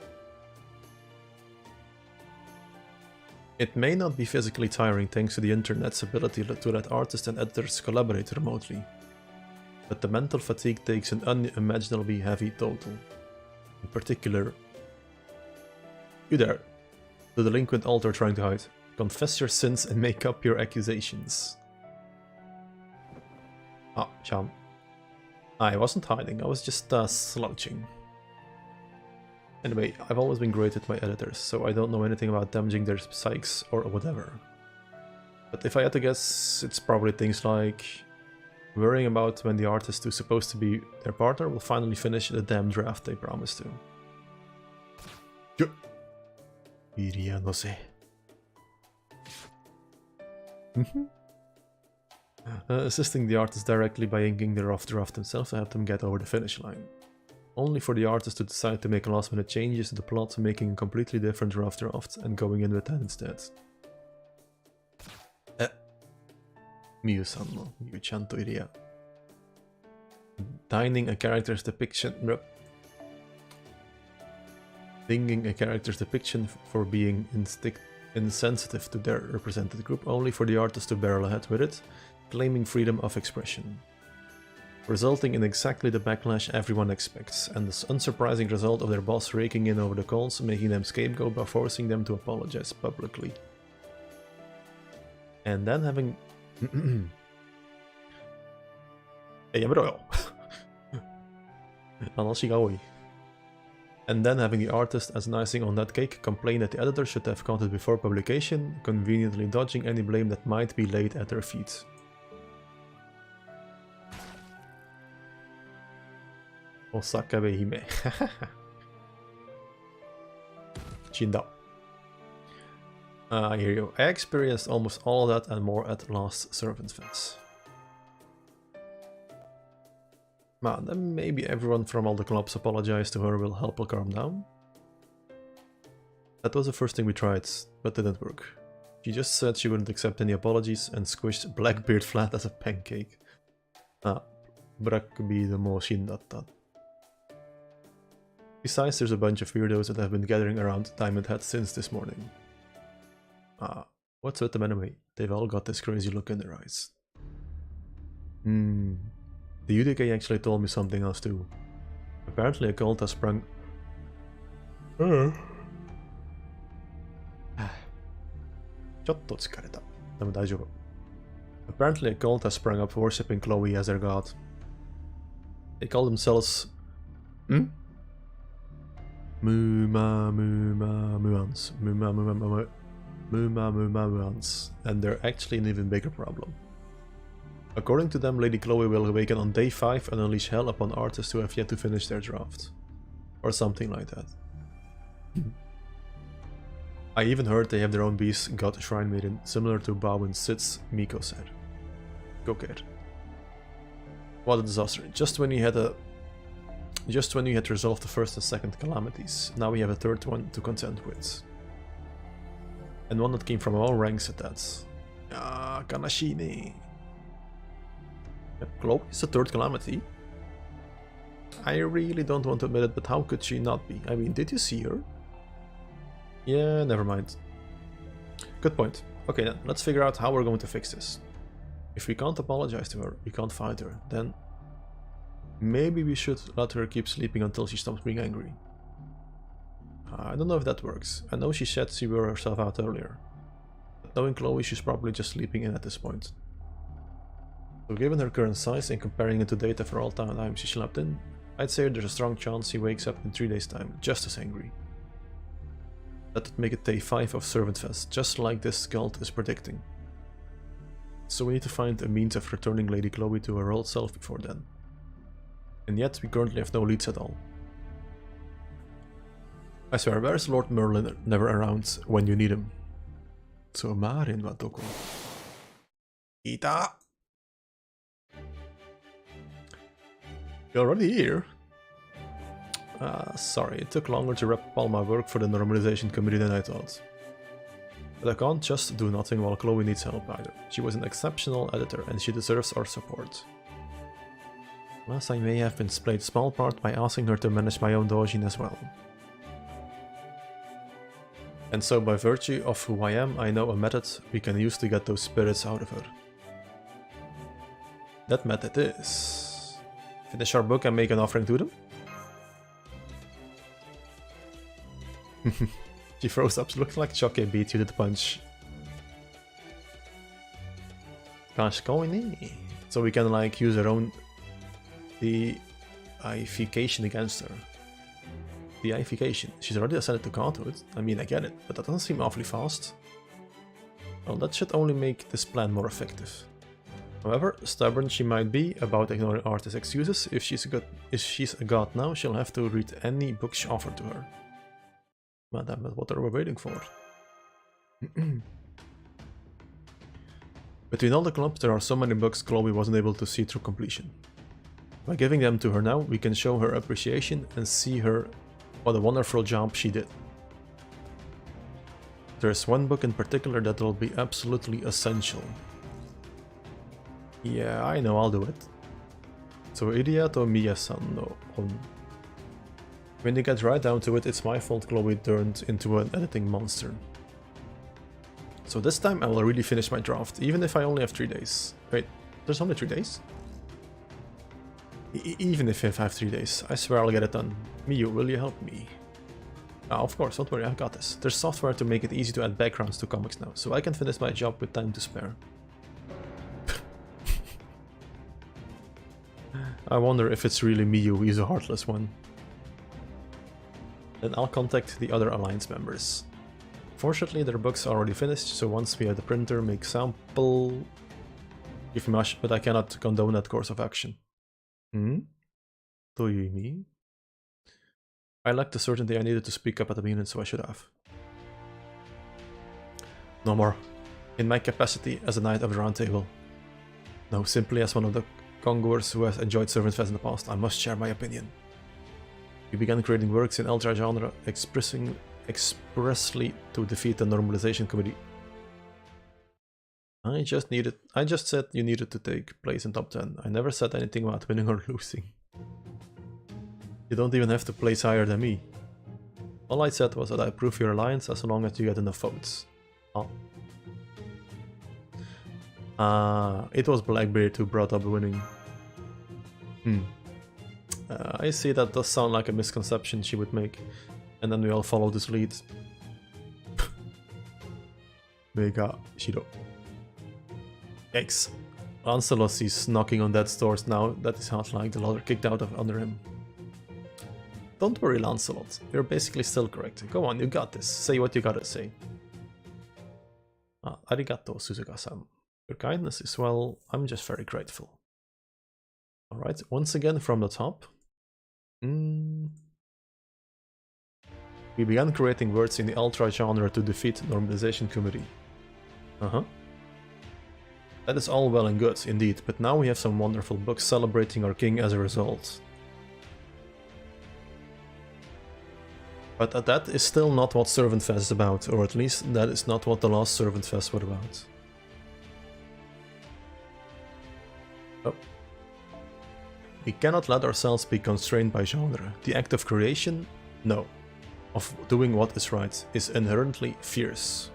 It may not be physically tiring thanks to the internet's ability to let artists and editors collaborate remotely, but the mental fatigue takes an unimaginably heavy total. In particular... You there, the delinquent altar trying to hide. Confess your sins and make up your accusations. Ah, Sean. I wasn't hiding, I was just slouching. Anyway, I've always been great with my editors, so I don't know anything about damaging their psyches or whatever. But if I had to guess, it's probably things like worrying about when the artist who's supposed to be their partner will finally finish the damn draft they promised to. Iria no se. Assisting the artist directly by inking the rough draft himself to help them get over the finish line. Only for the artist to decide to make last minute changes to the plot, making a completely different rough draft and going in with that instead. Miyu-san no Miyu-chan to Iria. Dinging a character's depiction for being insensitive to their represented group, only for the artist to barrel ahead with it, claiming freedom of expression. Resulting in exactly the backlash everyone expects, and the unsurprising result of their boss raking in over the calls, making them scapegoat by forcing them to apologize publicly. And then having... And then having the artist as an icing on that cake complain that the editor should have caught it before publication, conveniently dodging any blame that might be laid at their feet. Osakabe Hime. Chinda. I hear you. I experienced almost all of that and more at last Servant Fest. Man, then maybe everyone from all the clubs apologize to her will help her calm down. That was the first thing we tried, but didn't work. She just said she wouldn't accept any apologies and squished Blackbeard flat as a pancake. Brak the machine that. Besides, there's a bunch of weirdos that have been gathering around Diamond Head since this morning. What's with them anyway? They've all got this crazy look in their eyes. The UDK actually told me something else too. Apparently a cult has sprung... Apparently a cult has sprung up worshipping Chloe as their god. They call themselves... Muans, and they're actually an even bigger problem. According to them, Lady Chloe will awaken on day 5 and unleash hell upon artists who have yet to finish their draft. Or something like that. I even heard they have their own beast god shrine maiden, similar to Bao and Sid's Miko said. Jokke. What a disaster. Just when you had resolved the first and second calamities, now we have a third one to contend with. And one that came from all ranks at that. Kanashine. Chloe is the third calamity. I really don't want to admit it, but how could she not be? I mean, did you see her? Yeah, never mind. Good point. Okay then, let's figure out how we're going to fix this. If we can't apologize to her, we can't fight her, then maybe we should let her keep sleeping until she stops being angry. I don't know if that works. I know she said she wore herself out earlier. But knowing Chloe, she's probably just sleeping in at this point. So given her current size and comparing it to data for all time she slept in, I'd say there's a strong chance she wakes up in 3 days time, just as angry. That would make it day 5 of Servant Fest, just like this cult is predicting. So we need to find a means of returning Lady Chloe to her old self before then. And yet we currently have no leads at all. I swear, where's Lord Merlin never around when you need him? So Marin wa doko? Ita! You're already here? Sorry, it took longer to wrap up all my work for the normalization committee than I thought. But I can't just do nothing while Chloe needs help either. She was an exceptional editor and she deserves our support. Plus, I may have been played a small part by asking her to manage my own doujin as well. And so by virtue of who I am, I know a method we can use to get those spirits out of her. That method is... finish our book and make an offering to them? She froze up, looks like Jokke beat you to the punch. Gosh, so we can like use our own deification against her. Deification. She's already ascended to godhood. I mean, I get it, but that doesn't seem awfully fast. Well, that should only make this plan more effective. However, stubborn she might be about ignoring artist excuses, if she's a god now, she'll have to read any books offered to her. Madam, but what are we waiting for? Between all the clubs, there are so many books Chloe wasn't able to see through completion. By giving them to her now, we can show her appreciation and see her what a wonderful job she did. There's one book in particular that will be absolutely essential. Yeah, I know, I'll do it. So Iriato Miya-san no Hon. When you get right down to it, it's my fault Chloe turned into an editing monster. So this time I will really finish my draft, even if I only have 3 days. Wait, there's only 3 days? Even if I have 3 days, I swear I'll get it done. Miyu, will you help me? Of course, don't worry, I've got this. There's software to make it easy to add backgrounds to comics now, so I can finish my job with time to spare. I wonder if it's really Miyu, he's a heartless one. Then I'll contact the other Alliance members. Fortunately, their books are already finished, so once we have the printer, make sample... Give me much, but I cannot condone that course of action. Do you mean? I lacked the certainty I needed to speak up at the beginning, so I should have. No more. In my capacity as a Knight of the Round Table. No, simply as one of the Congoers who has enjoyed Servantfest in the past, I must share my opinion. We began creating works in ultra genre expressly to defeat the normalization committee. I just said you needed to take place in top 10. I never said anything about winning or losing. You don't even have to place higher than me. All I said was that I approve your alliance as long as you get enough votes. Oh. It was Blackbeard who brought up winning. I see that does sound like a misconception she would make. And then we all follow this lead. Mega Shiro. Yikes. Lancelot sees knocking on death's doors now that his heart like the ladder kicked out of under him. Don't worry, Lancelot. You're basically still correct. Go on, you got this. Say what you gotta say. Arigato, Suzuka-san. Your kindness is, well, I'm just very grateful. Alright, once again from the top. We began creating words in the ultra genre to defeat the normalization committee. That is all well and good, indeed, but now we have some wonderful books celebrating our king as a result. But that is still not what Servantfest is about, or at least that is not what the last Servantfest was about. Oh. We cannot let ourselves be constrained by genre. The act of creation? No. Of doing what is right is inherently fierce.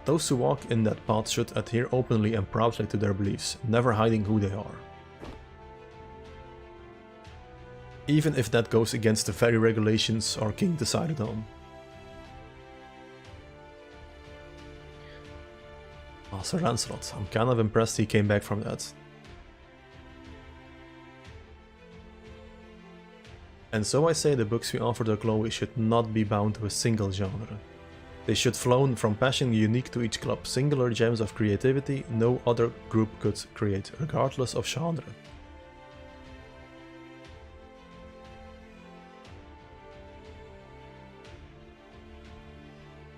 Those who walk in that path should adhere openly and proudly to their beliefs, never hiding who they are. Even if that goes against the very regulations our king decided on. Sir Lancelot, I'm kind of impressed he came back from that. And so I say the books we offer to Chloe should not be bound to a single genre. They should flow from passion unique to each club, singular gems of creativity no other group could create, regardless of genre.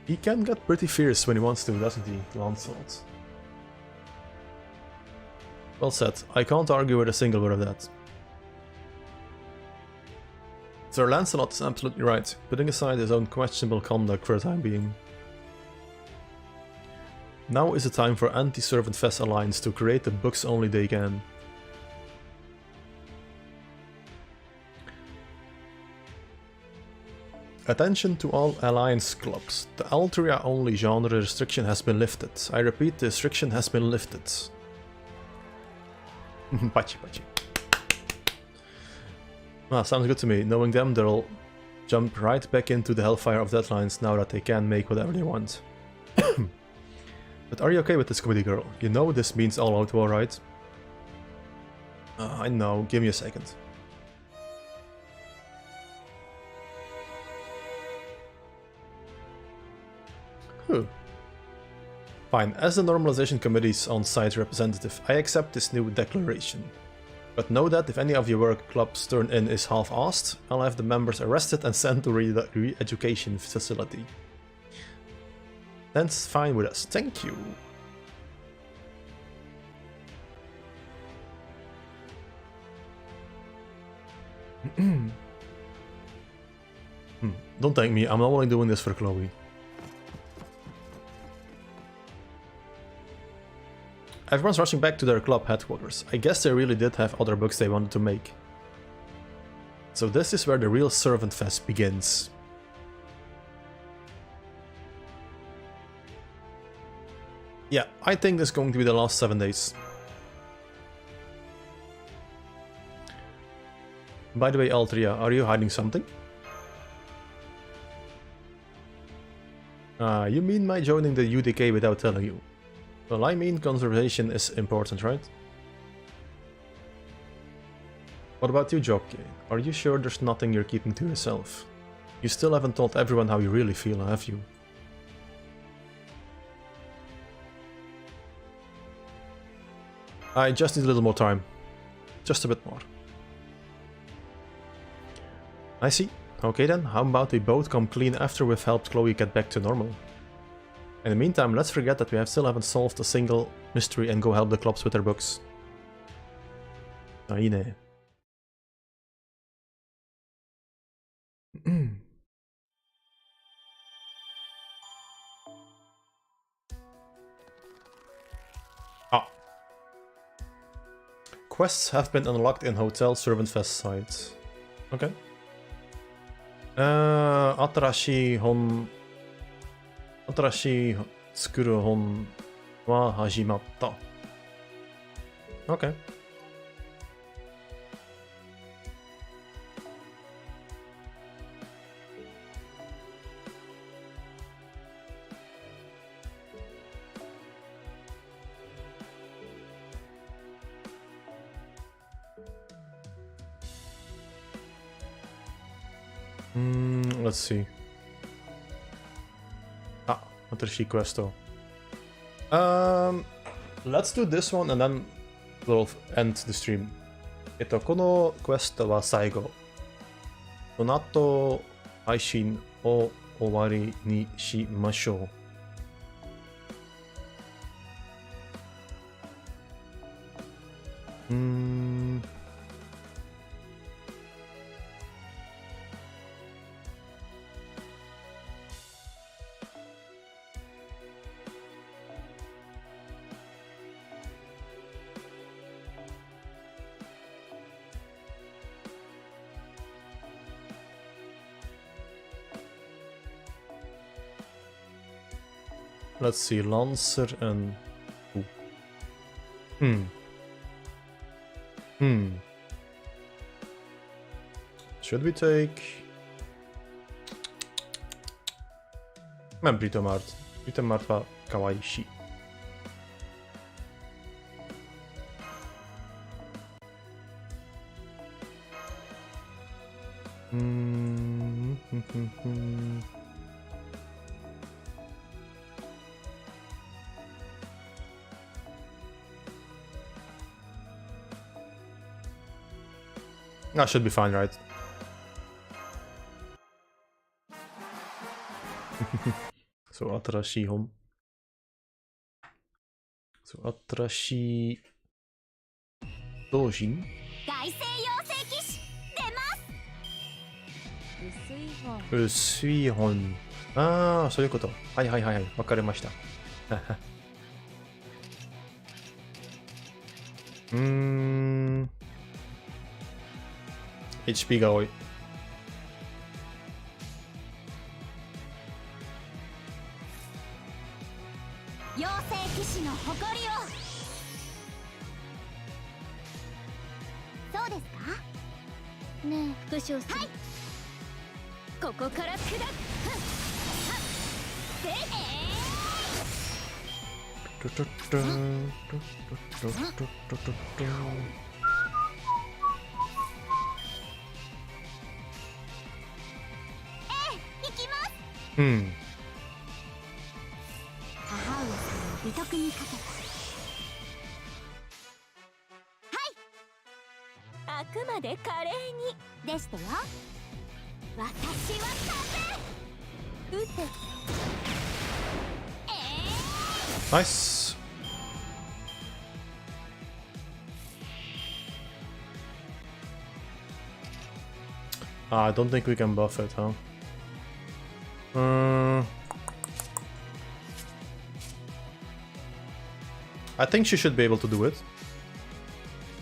He can get pretty fierce when he wants to, doesn't he, Lancelot? Well said, I can't argue with a single word of that. Sir Lancelot is absolutely right, putting aside his own questionable conduct for the time being. Now is the time for anti-Servantfest Alliance to create the books only they can. Attention to all Alliance clubs. The Altria only genre restriction has been lifted. I repeat, the restriction has been lifted. Pachi pachi. Sounds good to me. Knowing them, they'll jump right back into the hellfire of deadlines now that they can make whatever they want. But are you okay with this, committee girl? You know this means all out war, right? I know, give me a second. Fine, as the normalization committee's on-site representative, I accept this new declaration. But know that if any of your work club's turn in is half-assed, I'll have the members arrested and sent to re-education facility. That's fine with us, thank you. Don't thank me, I'm only doing this for Chloe. Everyone's rushing back to their club headquarters. I guess they really did have other books they wanted to make. So this is where the real Servantfest begins. Yeah, I think this is going to be the last 7 days. By the way, Altria, are you hiding something? You mean my joining the UDK without telling you? Well, I mean conservation is important, right? What about you, Jokke? Are you sure there's nothing you're keeping to yourself? You still haven't told everyone how you really feel, have you? I just need a little more time. Just a bit more. I see. Okay then, how about we both come clean after we've helped Chloe get back to normal? In the meantime, let's forget that we still haven't solved a single mystery and go help the clubs with their books. あ、いいね。あ。Quests have been unlocked in Hotel Servant Fest site. Okay. 新しい作る本は始まった。Okay. Let's see. あ、新しいクエスト。Let's do this one and then we'll end the stream. このクエストは最後。この後、配信を終わりにしましょう。Let's see, Lancer and... Should we take... まあ、ブリトマート。ブリトマートは可愛いし。That should be fine, right? So, 新しい本。新しい同人？外星妖精騎士出ます。薄い本。ああ、そういうこと。はいはいはいはい。わかりました。HP が多い。妖精騎士の誇りを。そうですか。ねえ、復唱する。はい。ここから砕く。母上様の美徳にかけた。はい。あくまで華麗にでしたよ。私は風。撃て。Nice. I don't think we can buff it, huh? I think she should be able to do it.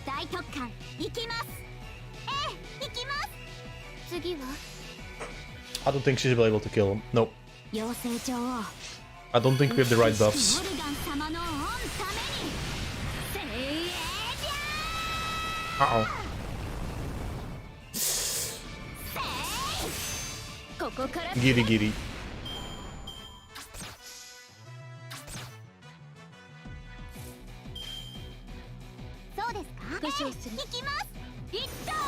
大特艦行きます。行きます。次は I don't think she should be able to kill him. No. 妖精女王。I don't think we have the right buffs. モルガン様の御ために精鋭じゃ。Uh-oh. ここからギリギリ。そうですか。復唱する。行きます。一刀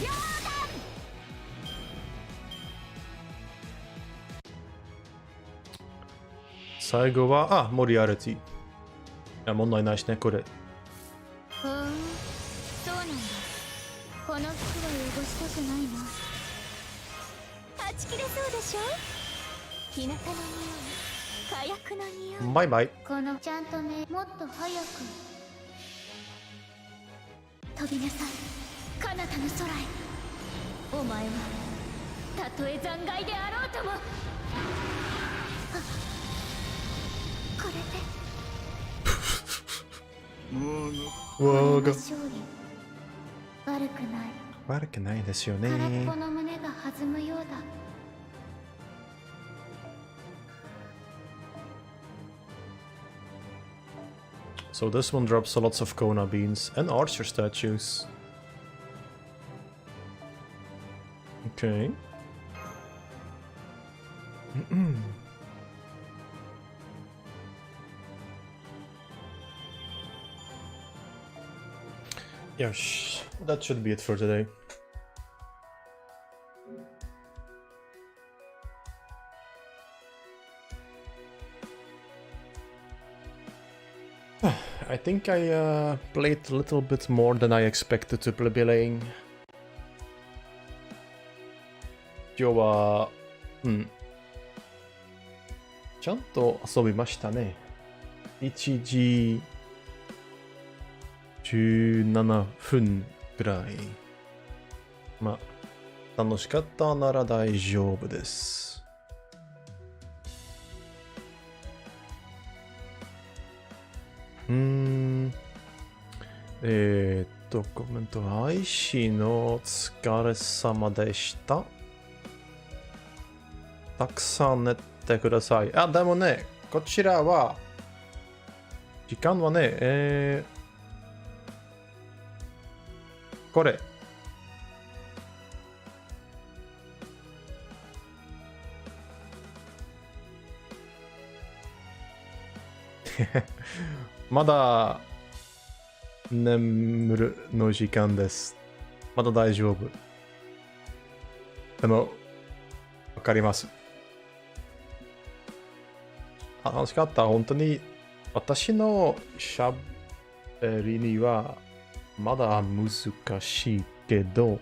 両断。最後は、モリアリティ。いや、問題ないしね、これ。そうなんだ。この服は汚したくないな。はち切れそうでしょ。日向の匂い嗅薬の匂い。バイバイ。このちゃんとね、もっと早く飛びなさい、彼方の空へ。お前はたとえ残骸であろうとも。これでわが勝利。悪くない。悪くないですよね。空っぽの胸が弾むようだ。So this one drops lots of Kona beans and archer statues. Okay. Yes, that should be it for today. I think I played a little bit more than I expected to be playing. 今日は、ちゃんと遊びましたね。1時17分ぐらい。まあ、楽しかったなら大丈夫です。コメント配信のお疲れ様でした。たくさん寝てください。あ、でもね、こちらは、時間はね、これ。まだ眠るの時間です。まだ大丈夫。でも、わかります。楽しかった。本当に、私のしゃべりにはまだ難しいけど、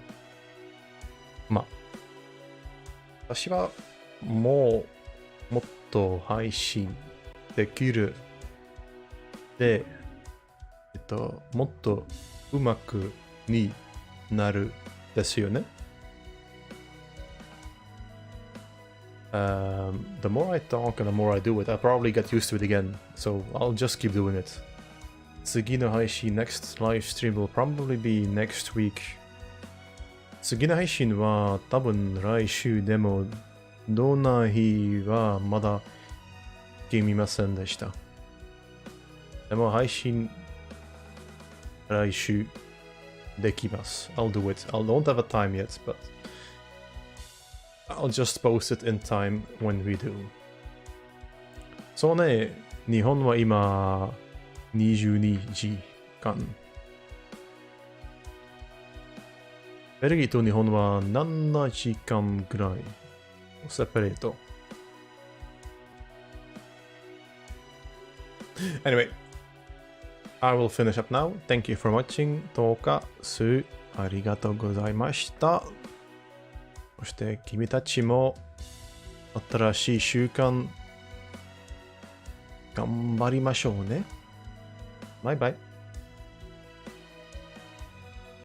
まあ、私はもっと配信できる。で、もっとうまくになるですよね。The more I talk and the more I do it, I'll probably get used to it again. So I'll just keep doing it. 次の配信 next live stream will probably be next week. 次の配信は多分来週でも、どんな日はまだ決めませんでした。でも配信来週できます。I'll do it. I don't have a time yet, but I'll just post it in time when we do. そうね、日本は今22時間。ベルギーと日本は7時間ぐらい。セパレート。Anyway, I will finish up now. Thank you for watching. どうかありがとうございました。そして君たちも新しい習慣頑張りましょうね。バイバイ。